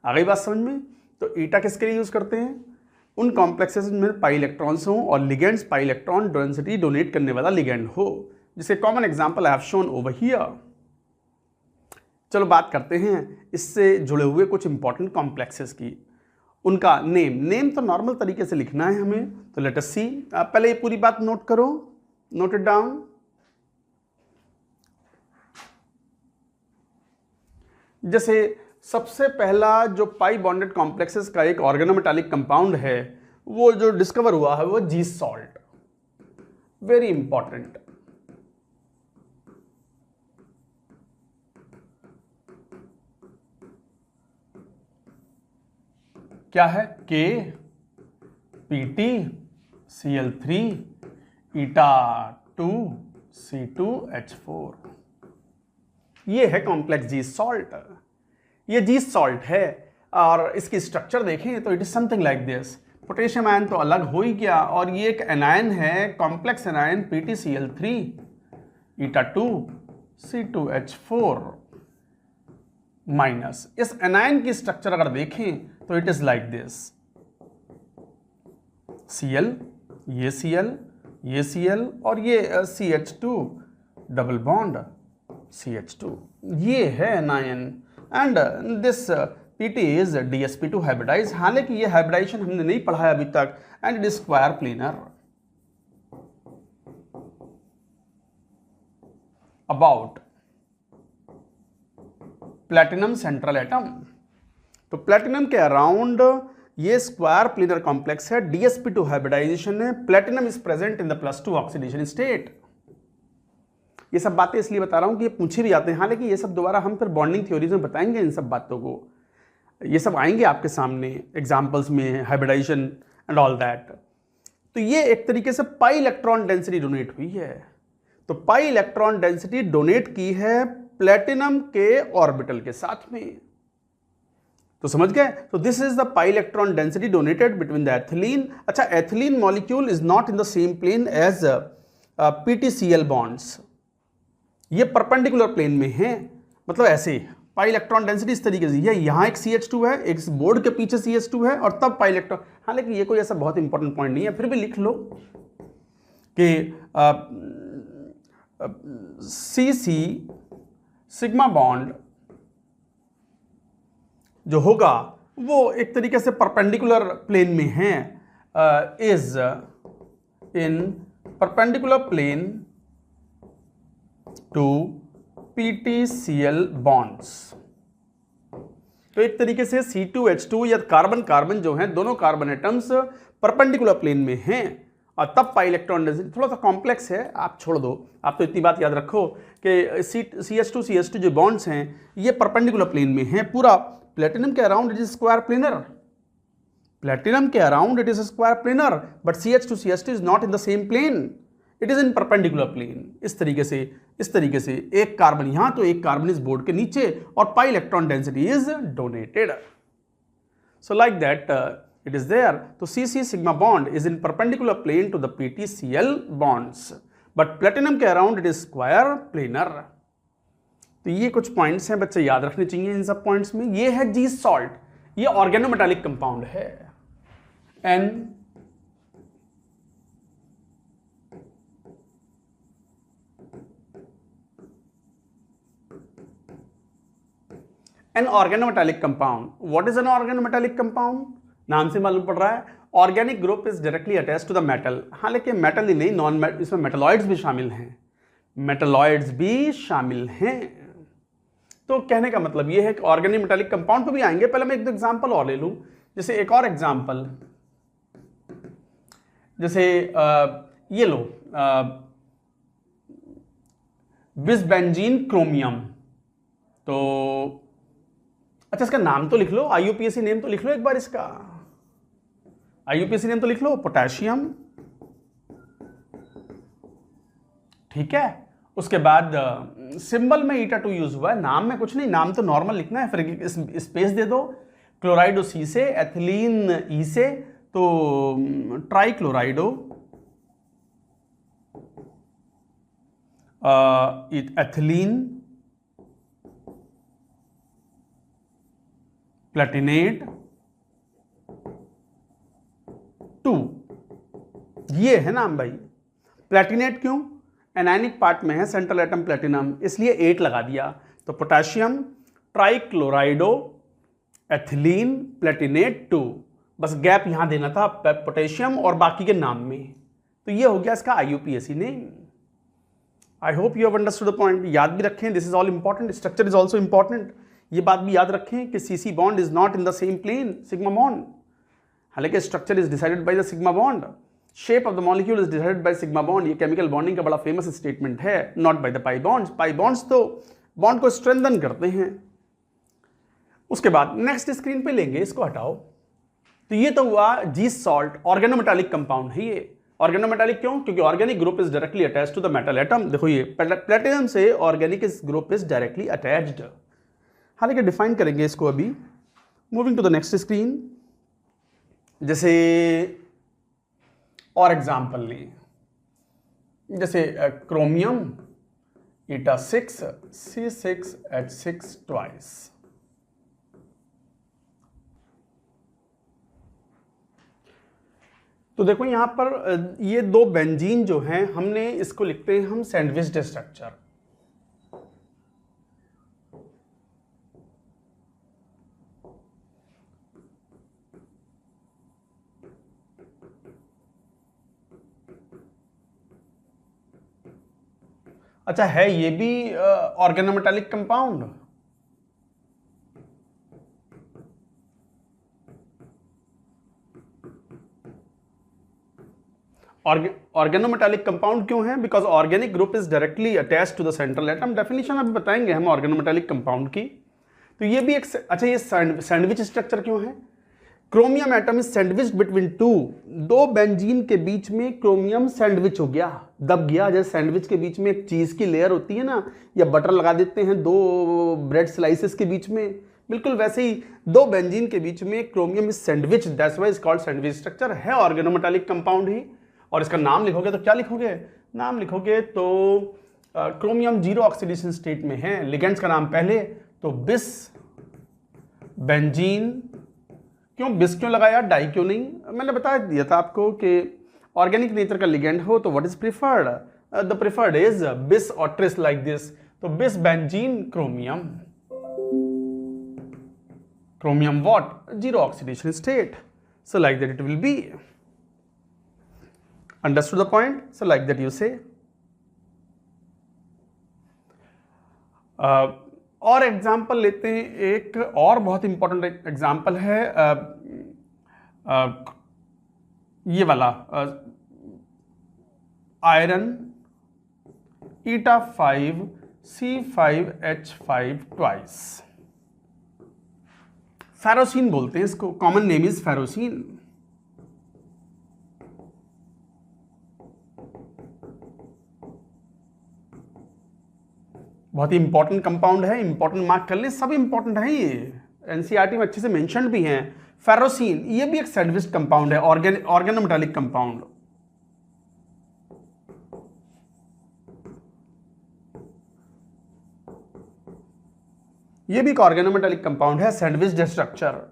आ गई बात समझ में। तो ईटा किसके लिए यूज करते हैं, उन कॉम्प्लेक्सेस में पाई इलेक्ट्रॉन्स हो और लिगेंड्स पाई इलेक्ट्रॉन डेंसिटी डोनेट करने वाला लिगेंड हो, जिसके common example I have shown over here. चलो बात करते हैं इससे जुड़े हुए कुछ इंपॉर्टेंट कॉम्प्लेक्सेस की, उनका नेम तो नॉर्मल तरीके से लिखना है हमें, तो लेट अस सी। पहले ये पूरी बात नोट करो, नोट इट डाउन। जैसे सबसे पहला जो पाई बॉन्डेड कॉम्प्लेक्सेस का एक ऑर्गेनोमेटालिक कंपाउंड है वो जो डिस्कवर हुआ है वो जी सॉल्ट, वेरी इंपॉर्टेंट। क्या है, KPT Cl3 ईटा 2 C2H4, ये है कॉम्प्लेक्स जी सॉल्ट। ये जी सॉल्ट है और इसकी स्ट्रक्चर देखें तो it is something like this. Potassium ion तो अलग हो ही गया और ये एक एनायन है, कॉम्प्लेक्स एनायन PtCl3 ईटा 2 C2H4 माइनस। इस एनायन की स्ट्रक्चर अगर देखें तो it is like this, Cl, ये Cl, ये Cl और ये CH2 डबल बॉन्ड CH2, ये है anion and this PT is DsP2 hybridized। हालांकि ये हाइब्रिडाइजेशन हमने नहीं पढ़ा है अभी तक, and it is square planar about platinum central atom. तो प्लैटिनम के अराउंड ये स्क्वायर प्लेनर कॉम्प्लेक्स है, DsP2 हाइब्रिडाइजेशन है, platinum is present in the +2 oxidation state. ये सब बातें इसलिए बता रहा हूं कि ये पूछे भी जाते हैं, हालांकि ये सब दोबारा हम फिर बॉन्डिंग थ्योरीज में बताएंगे इन सब बातों को, ये सब आएंगे आपके सामने एग्जांपल्स में, हाइब्रिडाइजेशन एंड ऑल दैट। तो ये एक तरीके से पाई इलेक्ट्रॉन डेंसिटी डोनेट हुई है, तो पाई इलेक्ट्रॉन डेंसिटी डोनेट की है प्लैटिनम के ऑर्बिटल के साथ में, तो समझ गए। तो this is the pi electron density donated between the ethylene. अच्छा, ethylene molecule is not in the same plane as PtCl bonds, ये परपेंडिकुलर प्लेन में है, मतलब ऐसे पाई इलेक्ट्रॉन डेंसिटी इस तरीके से है, यहाँ एक CH2 है, एक बोर्ड के पीछे CH2 है और तब पाई इलेक्ट्रॉन। हालांकि ये कोई ऐसा बहुत इंपॉर्टेंट पॉइंट नहीं है, फिर भी लिख लो कि CC सिग्मा बॉन्ड जो होगा वो एक तरीके से परपेंडिकुलर प्लेन में है, is in perpendicular plane to PtCl bonds। तो एक तरीके से C2H2 या कार्बन कार्बन जो है दोनों कार्बन एटम्स परपेंडिकुलर प्लेन में हैं और तब पाई इलेक्ट्रॉन डेंसिटी थोड़ा सा कॉम्प्लेक्स है, आप छोड़ दो। आप तो इतनी बात याद रखो कि CH2 जो बॉन्ड्स हैं ये परपेंडिकुलर प्लेन में हैं पूरा। प्लेटिनम के around it is square planar, platinum के around it is square planar, but CH2 is not in the same plane, it is in perpendicular plane. इस तरीके से एक कार्बन यहां तो एक कार्बन इस बोर्ड के नीचे और पाई electron density is donated. So like that it is there. तो CC sigma bond is in perpendicular plane to the PTCl bonds, but platinum के around it is square planar. तो ये कुछ पॉइंट्स हैं बच्चे याद रखने चाहिए इन सब पॉइंट्स में। ये है जी सॉल्ट, ये ऑर्गेनोमेटालिक कंपाउंड है an organometallic compound. What is an organometallic compound? नाम से मालूम पड़ रहा है organic group is directly attached to the metal. हालांकि मेटल ही नहीं, नॉन मेटल, इसमें मेटलॉइड्स भी शामिल हैं, मेटलॉइड्स भी शामिल हैं। तो कहने का मतलब ये है कि ऑर्गेनिक मेटालिक कंपाउंड पे भी आएंगे। पहले मैं एक दो एग्जांपल और ले लूं, जैसे एक और एग्जांपल, जैसे ये लो बिसबेंजीन क्रोमियम। तो अच्छा इसका नाम तो लिख लो, IUPAC नेम तो लिख लो एक बार, इसका IUPAC नेम तो लिख लो, पोटेशियम, ठीक है। उसके बाद सिंबल में eta2 यूज हुआ है, नाम में कुछ नहीं, नाम तो नॉर्मल लिखना है, फिर स्पेस दे दो। क्लोराइडो C से, एथिलीन E से, तो ट्राइक्लोराइडो एथिलीन प्लेटिनेट 2, ये है नाम भाई। प्लेटिनेट क्यों? एनायनिक पार्ट में है सेंट्रल एटम प्लेटिनम, इसलिए 8 लगा दिया। तो पोटेशियम ट्राइक्लोराइडो एथिलीन प्लेटिनेट 2, बस गैप यहां देना था पोटेशियम और बाकी के नाम में। तो ये हो गया इसका IUPAC name. I hope you have understood the point. याद भी रखें, this is all important, structure is also important. ये बात भी याद रखें कि CC bond is not in the same plane sigma bond, हालांकि structure is decided by the sigma bond, shape of the molecule is decided by sigma bond. ये chemical bonding का बड़ा फेमस स्टेटमेंट है, not by the pi bonds. Pi bonds तो bond को strengthen करते हैं। उसके बाद नेक्स्ट स्क्रीन पे लेंगे, इसको हटाओ। तो ये तो हुआ जी सॉल्ट, ऑर्गेनोमेटालिक कंपाउंड है ये। ऑर्गेनोमेटालिक क्यों? क्योंकि organic group is directly attached to the metal atom. देखो ये प्लेटिनम से organic group is directly attached. हालांकि डिफाइन करेंगे इसको अभी। Moving to the next screen, जैसे और एग्जांपल लें, जैसे क्रोमियम eta6 C6H6 ट्वाइस। तो देखो यहां पर ये दो बेंजीन जो हैं, हमने इसको लिखते हैं हम सैंडविच्ड स्ट्रक्चर। अच्छा है ये भी ऑर्गेनोमेटालिक कंपाउंड। ऑर्गेनोमेटालिक कंपाउंड क्यों है? Because organic group is directly attached to the central atom. Definition अभी बताएंगे हम ऑर्गेनोमेटालिक कंपाउंड की। तो ये भी एक अच्छा, ये सैंडविच स्ट्रक्चर क्यों है? Chromium atom is sandwich between two, दो बेंजीन के बीच में क्रोमियम सैंडविच हो गया, दब गया। जैसे सैंडविच के बीच में एक चीज की लेयर होती है ना, या बटर लगा देते हैं दो ब्रेड स्लाइसेस के बीच में, बिल्कुल वैसे ही दो बेंजीन के बीच में chromium is sandwich, that's why is called sandwich structure. है ऑर्गेनोमेटालिक कंपाउंड ही। और इसका नाम लिखोगे तो क्या लिखोगे? नाम लिखोगे तो क्रोमियम जीरो ऑक्सीडेशन स्टेट में है। लिगेंड्स का नाम पहले, तो बिस बेंजीन। क्यों बिस क्यों लगाया, डाई क्यों नहीं? मैंने बता दिया था आपको कि ऑर्गेनिक नेचर का लिगेंड हो तो what is preferred, the preferred is बिस और ट्रिस लाइक दिस। तो बिस benzene chromium, chromium what, zero oxidation state. So like that it will be. Understood the point? So like that you say. और example लेते हैं, एक और बहुत इंपॉर्टेंट एग्जाम्पल है ये वाला, iron eta5 C5H5 twice, ferrocene बोलते हैं इसको, कॉमन नेम इज फेरोसिन। बहुत ही इंपॉर्टेंट कंपाउंड है, इंपॉर्टेंट मार्क कर ले, सब इंपॉर्टेंट है ये, एनसीईआरटी में अच्छे से मेंशन भी हैं। फेरोसिन ये भी एक सैंडविच कंपाउंड है, ऑर्गेनोमेटालिक कंपाउंड। ये भी एक ऑर्गेनोमेटालिक कंपाउंड है, sandwich structure.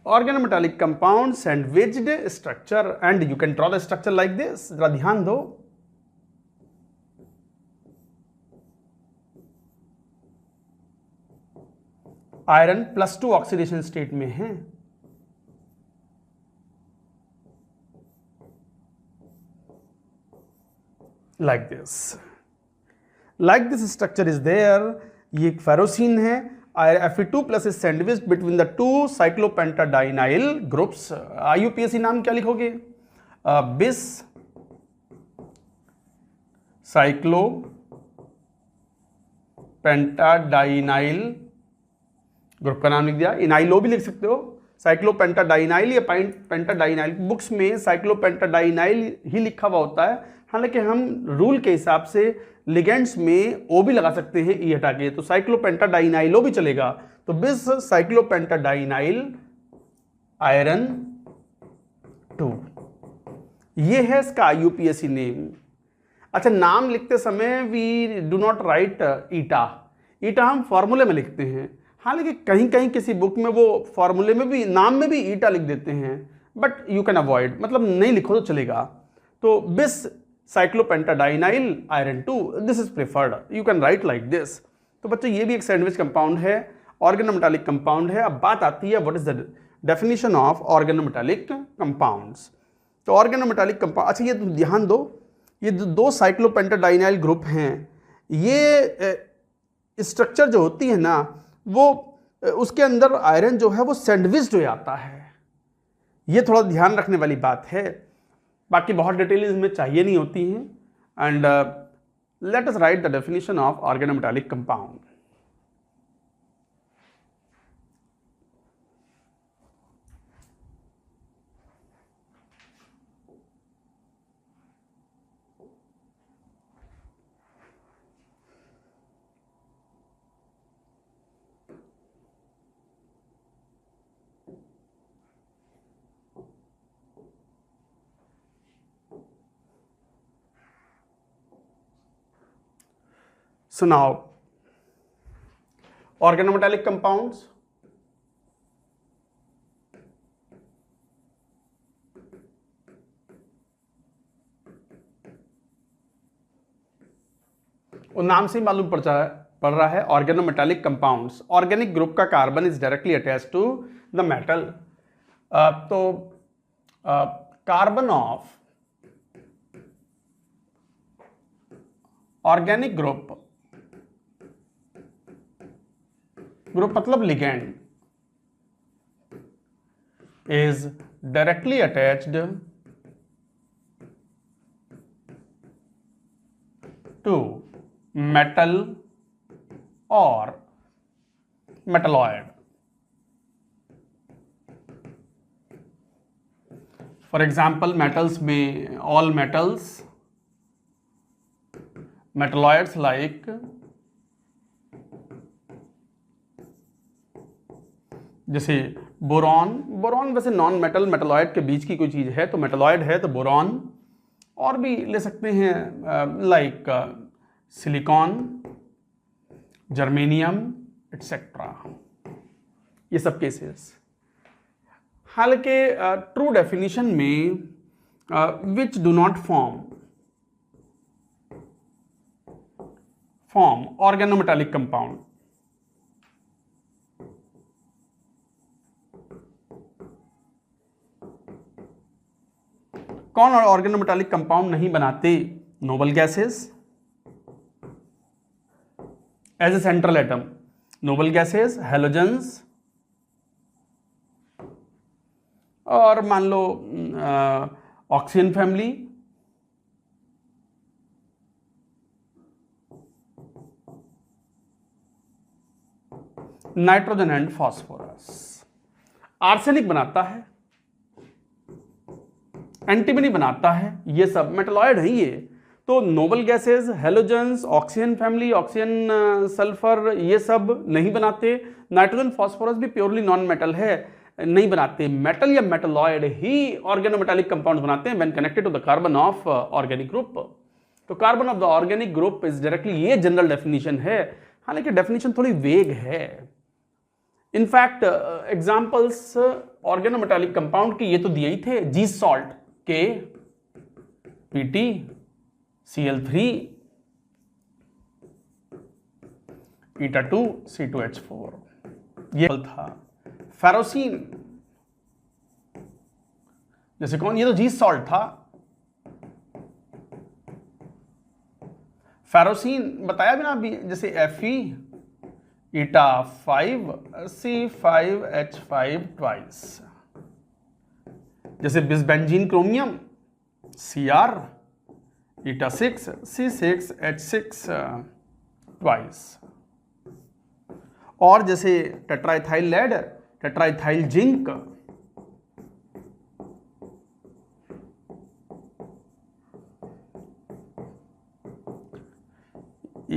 Organometallic compound, sandwiched structure, and you can draw the structure like this. जरा ध्यान दो, आयरन +2 ऑक्सीडेशन स्टेट में है, like this structure is there। ये एक फेरोसिन है, Fe2 plus is sandwiched between the two cyclopentadienyl groups। IUPAC नाम क्या लिखोगे? bis cyclopentadienyl ग्रुप का नाम लिख दिया, इनाइलो भी लिख सकते हो, साइक्लोपेंटाडाइनाइल या पेंटाडाइनाइल, बुक्स में साइक्लोपेंटाडाइनाइल ही लिखा हुआ होता है, हालांकि हम रूल के हिसाब से लिगेंड्स में ओ भी लगा सकते हैं ई हटा के, तो साइक्लोपेंटाडाइनाइलो भी चलेगा। तो बिस साइक्लोपेंटाडाइनाइल आयरन 2, ये है इसका आईयूपीएसी नेम। अच्छा, नाम लिखते समय वी डू नॉट राइट ईटा, ईटा हम फॉर्मूले में लिखते हैं, हालांकि कहीं कहीं किसी बुक में वो फॉर्मूले में भी, नाम में भी ईटा लिख देते हैं, बट यू कैन अवॉइड, मतलब नहीं लिखो तो चलेगा। तो बिस cyclopentadienyl iron 2, this is preferred, you can write like this. तो बच्चों ये भी एक सैंडविच कंपाउंड है, ऑर्गेनोमेटालिक कंपाउंड है। अब बात आती है what is the definition of organometallic compounds. तो ऑर्गेनोमेटालिक कंपाउंड, अच्छा ये ध्यान दो, ये दो साइक्लोपेंटाडाइनाइल ग्रुप हैं, ये स्ट्रक्चर जो होती है ना, वो उसके अंदर आयरन जो है वो सैंडविच्ड हो जाता है, ये थोड़ा ध्यान रखने वाली बात है। बाकी बहुत डिटेल इसमें चाहिए नहीं होती हैं। And let us right the definition of organometallic compound. So now, organometallic compounds, वो नाम से ही मालूम पड़ रहा है, ऑर्गेनोमेटालिक कंपाउंड्स। ऑर्गेनिक ग्रुप का carbon is directly attached to the metal. तो carbon of organic group, group मतलब ligand, is directly attached to metal और मेटलॉयड। फॉर एग्जाम्पल मेटल्स में ऑल मेटल्स, मेटलॉयड्स लाइक जैसे बोरॉन, बोरॉन वैसे non metal metalloid के बीच की कोई चीज़ है, तो मेटलॉयड है तो बोरॉन। और भी ले सकते हैं लाइक सिलिकॉन, जर्मेनियम एटसेट्रा, ये सब केसेस। हालांकि ट्रू डेफिनेशन में which do not form organometallic compound, कौन ऑर्गेनोमेटालिक कंपाउंड नहीं बनाते? Noble gases as a central atom, noble gases, halogens, और मान लो oxygen family, nitrogen and phosphorus. Arsenic बनाता है, एंटीमनी बनाता है, ये सब मेटलॉयड है ये। तो Nobel gases, halogens, oxygen family, oxygen, sulphur, ये सब नहीं बनाते। नाइट्रोजन फास्फोरस भी प्योरली नॉन मेटल है, नहीं बनाते। मेटल या मेटलॉयड ही ऑर्गेनोमेटालिक कंपाउंड्स बनाते हैं when connected to the carbon of organic group. तो carbon of the organic group is directly, ये जनरल डेफिनेशन है, हालांकि डेफिनेशन थोड़ी वेग है। इनफैक्ट एग्जांपल्स ऑर्गेनोमेटालिक कंपाउंड के ये तो दिए ही थे, जी सॉल्ट, के, पीटी, Cl3, eta2, C2H4, ये था। फेरोसिन, जैसे कौन, ये तो जी सॉल्ट था। फेरोसिन बताया भी ना अभी, जैसे Fe, eta5, C5H5 ट्वाइस, जैसे बिस्बेंजीन chromium, Cr, eta6, C6H6 twice, और जैसे टेट्राइथाइल लेड, टेट्राइथाइल जिंक,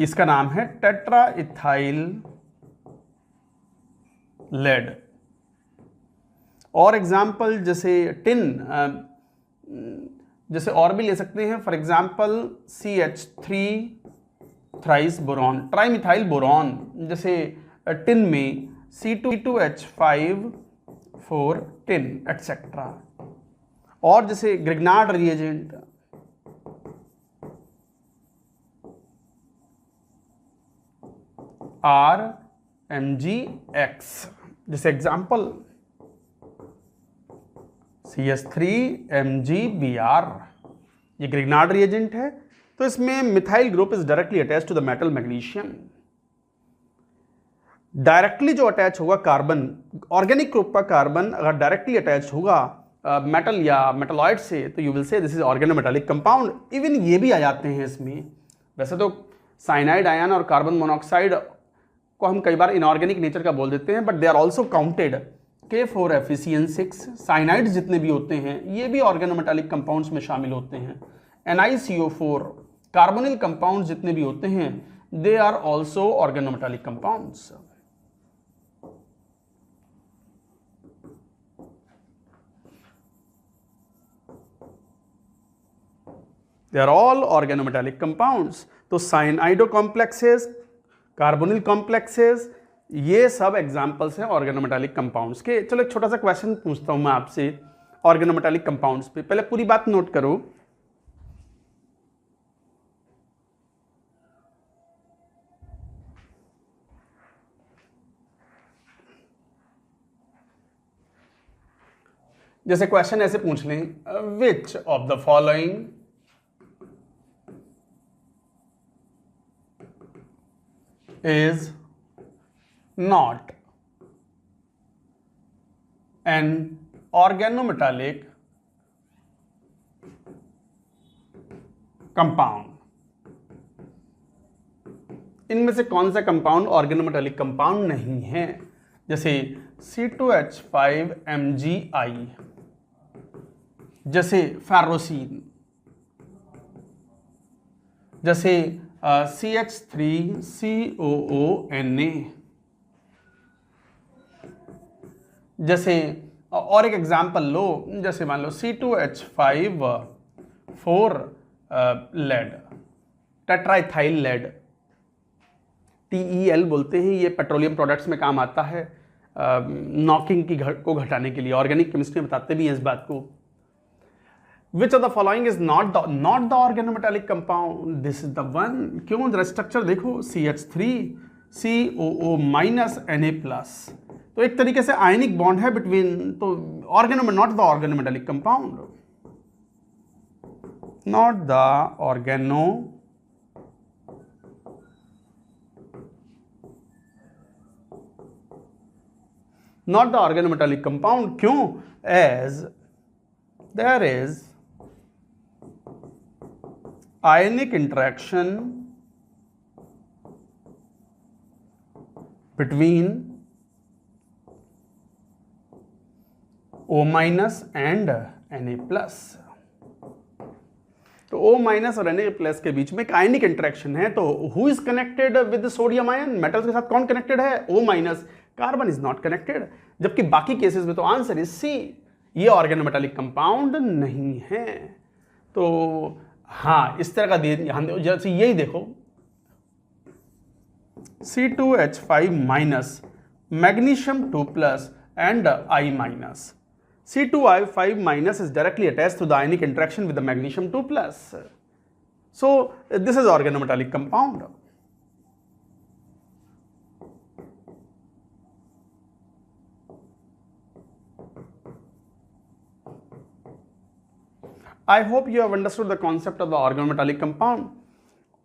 इसका नाम है टेट्राइथाइल लेड। और एग्जाम्पल जैसे टिन, जैसे और भी ले सकते हैं, for example CH3 thrice boron, trimethyl boron, जैसे टिन में C2H5 4 टिन एटसेट्रा। और जैसे ग्रिग्नार्ड रिएजेंट, RMgX, जैसे एग्जाम्पल CS3MgBr, ये ग्रिग्नार्ड रिएजेंट है। तो इसमें methyl group is directly attach to the metal magnesium. Directly जो अटैच होगा कार्बन, ऑर्गेनिक ग्रुप का कार्बन अगर डायरेक्टली अटैच होगा मेटल या मेटलॉइड से, तो you will say this is organometallic compound. Even ये भी आ जाते हैं इसमें। वैसे तो साइनाइड आयन और कार्बन मोनोऑक्साइड को हम कई बार इनऑर्गेनिक नेचर का बोल देते हैं, but they are also counted. K4FeCN6 cyanide जितने भी होते हैं ये भी ऑर्गेनोमेटालिक कंपाउंड्स में शामिल होते हैं। NiCO4 कार्बोनिल कंपाउंड्स जितने भी होते हैं they are also organometallic compounds. They are all organometallic compounds. तो साइनाइडो कॉम्प्लेक्सेस, कार्बोनिल कॉम्प्लेक्सेस, ये सब एग्जाम्पल्स हैं ऑर्गेनोमेटालिक कंपाउंड्स के। चलो एक छोटा सा क्वेश्चन पूछता हूं मैं आपसे ऑर्गेनोमेटालिक कंपाउंड्स पे। पहले पूरी बात नोट करो। जैसे क्वेश्चन ऐसे पूछ लें, which of the following is not an organometallic compound। इनमें से कौन सा कंपाउंड ऑर्गेनोमेटालिक कंपाउंड नहीं है? जैसे C2H5MgI, जैसे फेरोसिन, जैसे CH3COONA, जैसे और एक एग्जाम्पल लो, जैसे मान लो C2H5 lead, tetraethyl lead, TEL बोलते हैं। ये पेट्रोलियम प्रोडक्ट्स में काम आता है, नॉकिंग को घटाने के लिए। ऑर्गेनिक केमिस्ट्री में बताते भी हैं इस बात को। Which of the following is not the organometallic compound? This is the one। क्यों? जरा स्ट्रक्चर देखो, CH3COO Na+। तो एक तरीके से आयनिक बॉन्ड है बिटवीन, तो not the organometallic compound. not the organometallic compound. क्यों? as there is ionic interaction between O minus and Na plus. तो O माइनस और Na प्लस के बीच में एक आयनिक इंटरेक्शन है. तो who is connected with sodium ion? Metals के साथ कौन कनेक्टेड है? O minus. Carbon is not connected. जबकि बाकी केसेस में तो आंसर इज सी, ये ऑर्गेनोमेटालिक कंपाउंड नहीं है. तो हाँ, इस तरह का ध्यान दो. जैसे यही देखो, C2H5 minus, magnesium 2 plus and I minus. C2I5 minus is directly attached to the ionic interaction with the magnesium 2 plus. So this is organometallic compound. I hope you have understood the concept of the organometallic compound.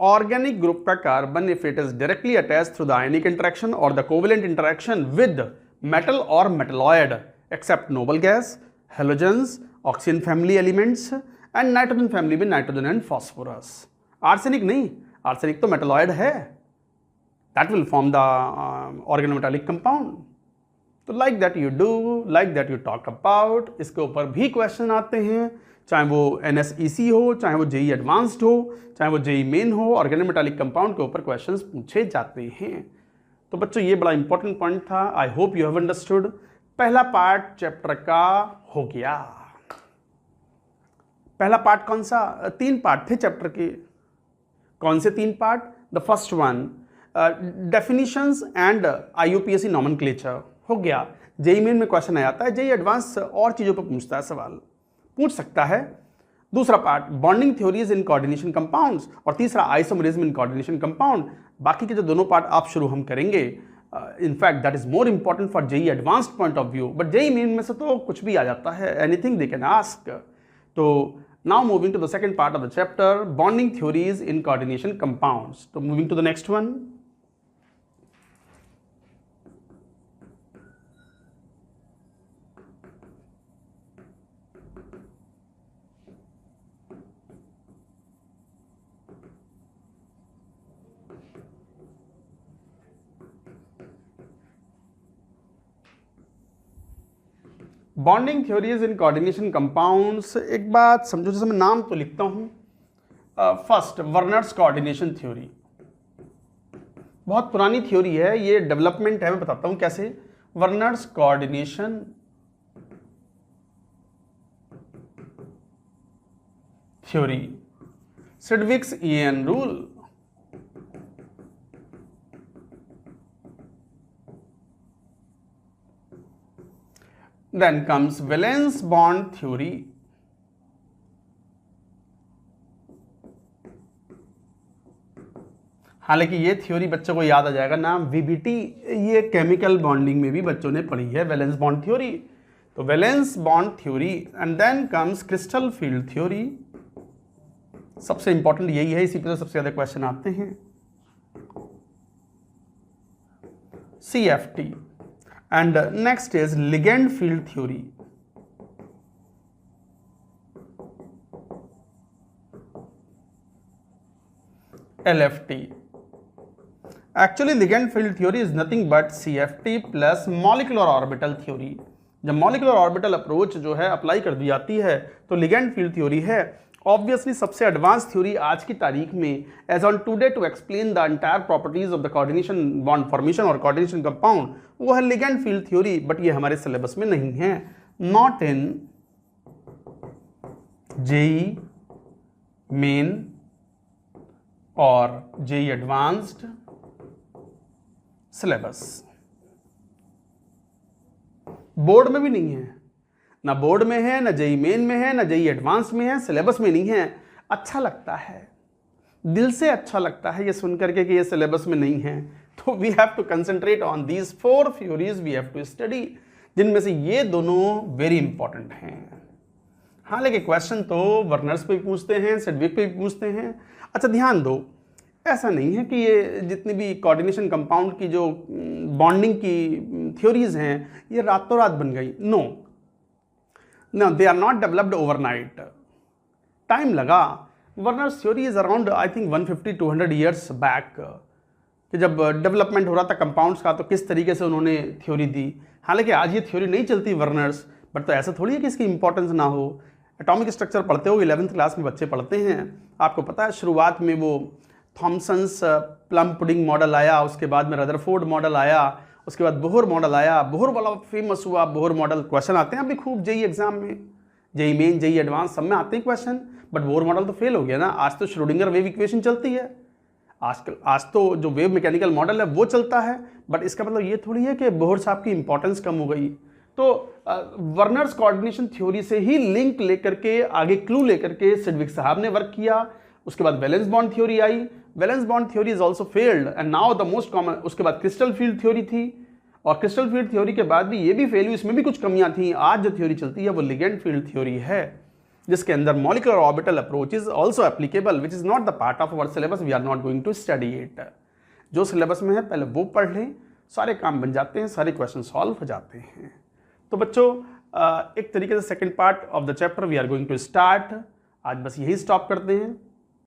Organic group का carbon, if it is directly attached through the ionic interaction or the covalent interaction with metal or metalloid, except noble gas, halogens, oxygen family elements and nitrogen family में nitrogen and phosphorus. Arsenic नहीं, arsenic तो metalloid है. That will form the organometallic compound. तो like that you do, like that you talk about. इसके ऊपर भी question आते हैं, चाहे वो NSEC हो, चाहे वो JEE एडवांस्ड हो, चाहे वो JEE मेन हो. ऑर्गेनोमेटालिक कंपाउंड के ऊपर क्वेश्चंस पूछे जाते हैं. तो बच्चों, ये बड़ा इंपॉर्टेंट पॉइंट था. आई होप यू हैव अंडरस्टूड. पहला पार्ट चैप्टर का हो गया. पहला पार्ट कौन सा? 3 पार्ट थे चैप्टर के. कौन से 3 part? The first one definitions and IUPAC nomenclature हो गया. JEE मेन में क्वेश्चन आ जाता है, JEE एडवांस और चीज़ों पर पूछता है, सवाल पूछ सकता है. दूसरा part bonding theories in coordination compounds, और तीसरा आइसोमरिज्म इन कोऑर्डिनेशन कंपाउंड. बाकी के जो दोनों पार्ट आप शुरू हम करेंगे. In fact that is more important for JEE advanced point of view. But JEE main में से तो कुछ भी आ जाता है, एनीथिंग दे कैन आस्क. तो now moving to the second part of the chapter, bonding theories in coordination compounds. तो moving to the next one. Bonding theories in coordination compounds. एक बात समझो, जैसे मैं नाम तो लिखता हूं. First, Werner's coordination theory. बहुत पुरानी थ्योरी है, ये डेवलपमेंट है. मैं बताता हूं कैसे. Werner's coordination theory, Sidgwick's EN rule. Then comes valence bond theory. हालांकि ये थ्योरी बच्चों को याद आ जाएगा नाम VBT. ये केमिकल बॉन्डिंग में भी बच्चों ने पढ़ी है, वैलेंस बॉन्ड थ्योरी. तो valence bond theory. And then comes crystal field theory. सबसे इंपॉर्टेंट यही है, इसी पे तो सबसे ज्यादा क्वेश्चन आते हैं. CFT. And next is ligand field theory. LFT. Actually ligand field theory is nothing but CFT plus molecular orbital theory. जब molecular orbital approach जो है अप्लाई कर दी जाती है तो ligand field theory है. ऑब्वियसली सबसे एडवांस थ्योरी आज की तारीख में, as on today, to explain the entire properties of the coordination bond formation और कोऑर्डिनेशन कंपाउंड, वो है लिगैंड फील्ड थ्योरी. बट ये हमारे सिलेबस में नहीं है. नॉट इन JEE मेन और JEE एडवांस्ड सिलेबस. बोर्ड में भी नहीं है, ना बोर्ड में है, ना JEE मेन में है, ना JEE एडवांस में है, सिलेबस में नहीं है. अच्छा लगता है, दिल से अच्छा लगता है ये सुन करके कि ये सिलेबस में नहीं है. तो we have to concentrate on these 4 theories we have to study, जिनमें से ये दोनों वेरी इंपॉर्टेंट हैं. हाँ, लेकिन क्वेश्चन तो वर्नर्स पे भी पूछते हैं, सेडविक पे भी पूछते हैं। अच्छा ध्यान दो, ऐसा नहीं है कि ये जितनी भी कोऑर्डिनेशन कंपाउंड की जो बॉन्डिंग की थ्योरीज हैं ये रातों रात बन गई। No, they are not developed overnight, time लगा। Werner's theory is around I think 150-200 years back, कि जब डेवलपमेंट हो रहा था कंपाउंड्स का तो किस तरीके से उन्होंने थ्योरी दी। हालांकि आज ये थ्योरी नहीं चलती वर्नर्स, बट तो ऐसा थोड़ी है कि इसकी इंपॉर्टेंस ना हो। एटॉमिक स्ट्रक्चर पढ़ते हो, 11th क्लास में बच्चे पढ़ते हैं, आपको पता है शुरुआत में वो थॉमसन्स प्लम पुडिंग मॉडल आया, उसके बाद में रदरफोर्ड मॉडल आया, उसके बाद बोहर मॉडल आया। बोहर वाला फेमस हुआ, बोहर मॉडल क्वेश्चन आते हैं अभी खूब जेई एग्जाम में, जेई मेन, जेई एडवांस सब में आते हैं क्वेश्चन, बट बोहर मॉडल तो फेल हो गया ना। आज तो श्रोडिंगर वेव इक्वेशन चलती है, आज तो जो वेव मैकेनिकल मॉडल है वो चलता है, बट इसका मतलब ये थोड़ी है कि बोहर साहब की इंपॉर्टेंस कम हो गई। तो वर्नर्स कोऑर्डिनेशन थ्योरी से ही लिंक लेकर के, आगे क्लू लेकर के सेडविक साहब ने वर्क किया। उसके बाद valence bond theory I, valence bond theory is also failed and now the most common. उसके बाद क्रिस्टल फील्ड थ्योरी थी, और क्रिस्टल फील्ड थ्योरी के बाद भी ये भी फेल हुई, इसमें भी कुछ कमियां थी। आज जो थ्योरी चलती है वो लिगेंड फील्ड थ्योरी है, जिसके अंदर molecular orbital approach is also applicable, which is not the part of our syllabus, we are not going to study it. जो सिलेबस में है पहले वो पढ़ लें, सारे काम बन जाते हैं, सारे क्वेश्चन सॉल्व हो जाते हैं। तो बच्चों एक तरीके से second part of the chapter we are going to start. आज बस यही स्टॉप करते हैं।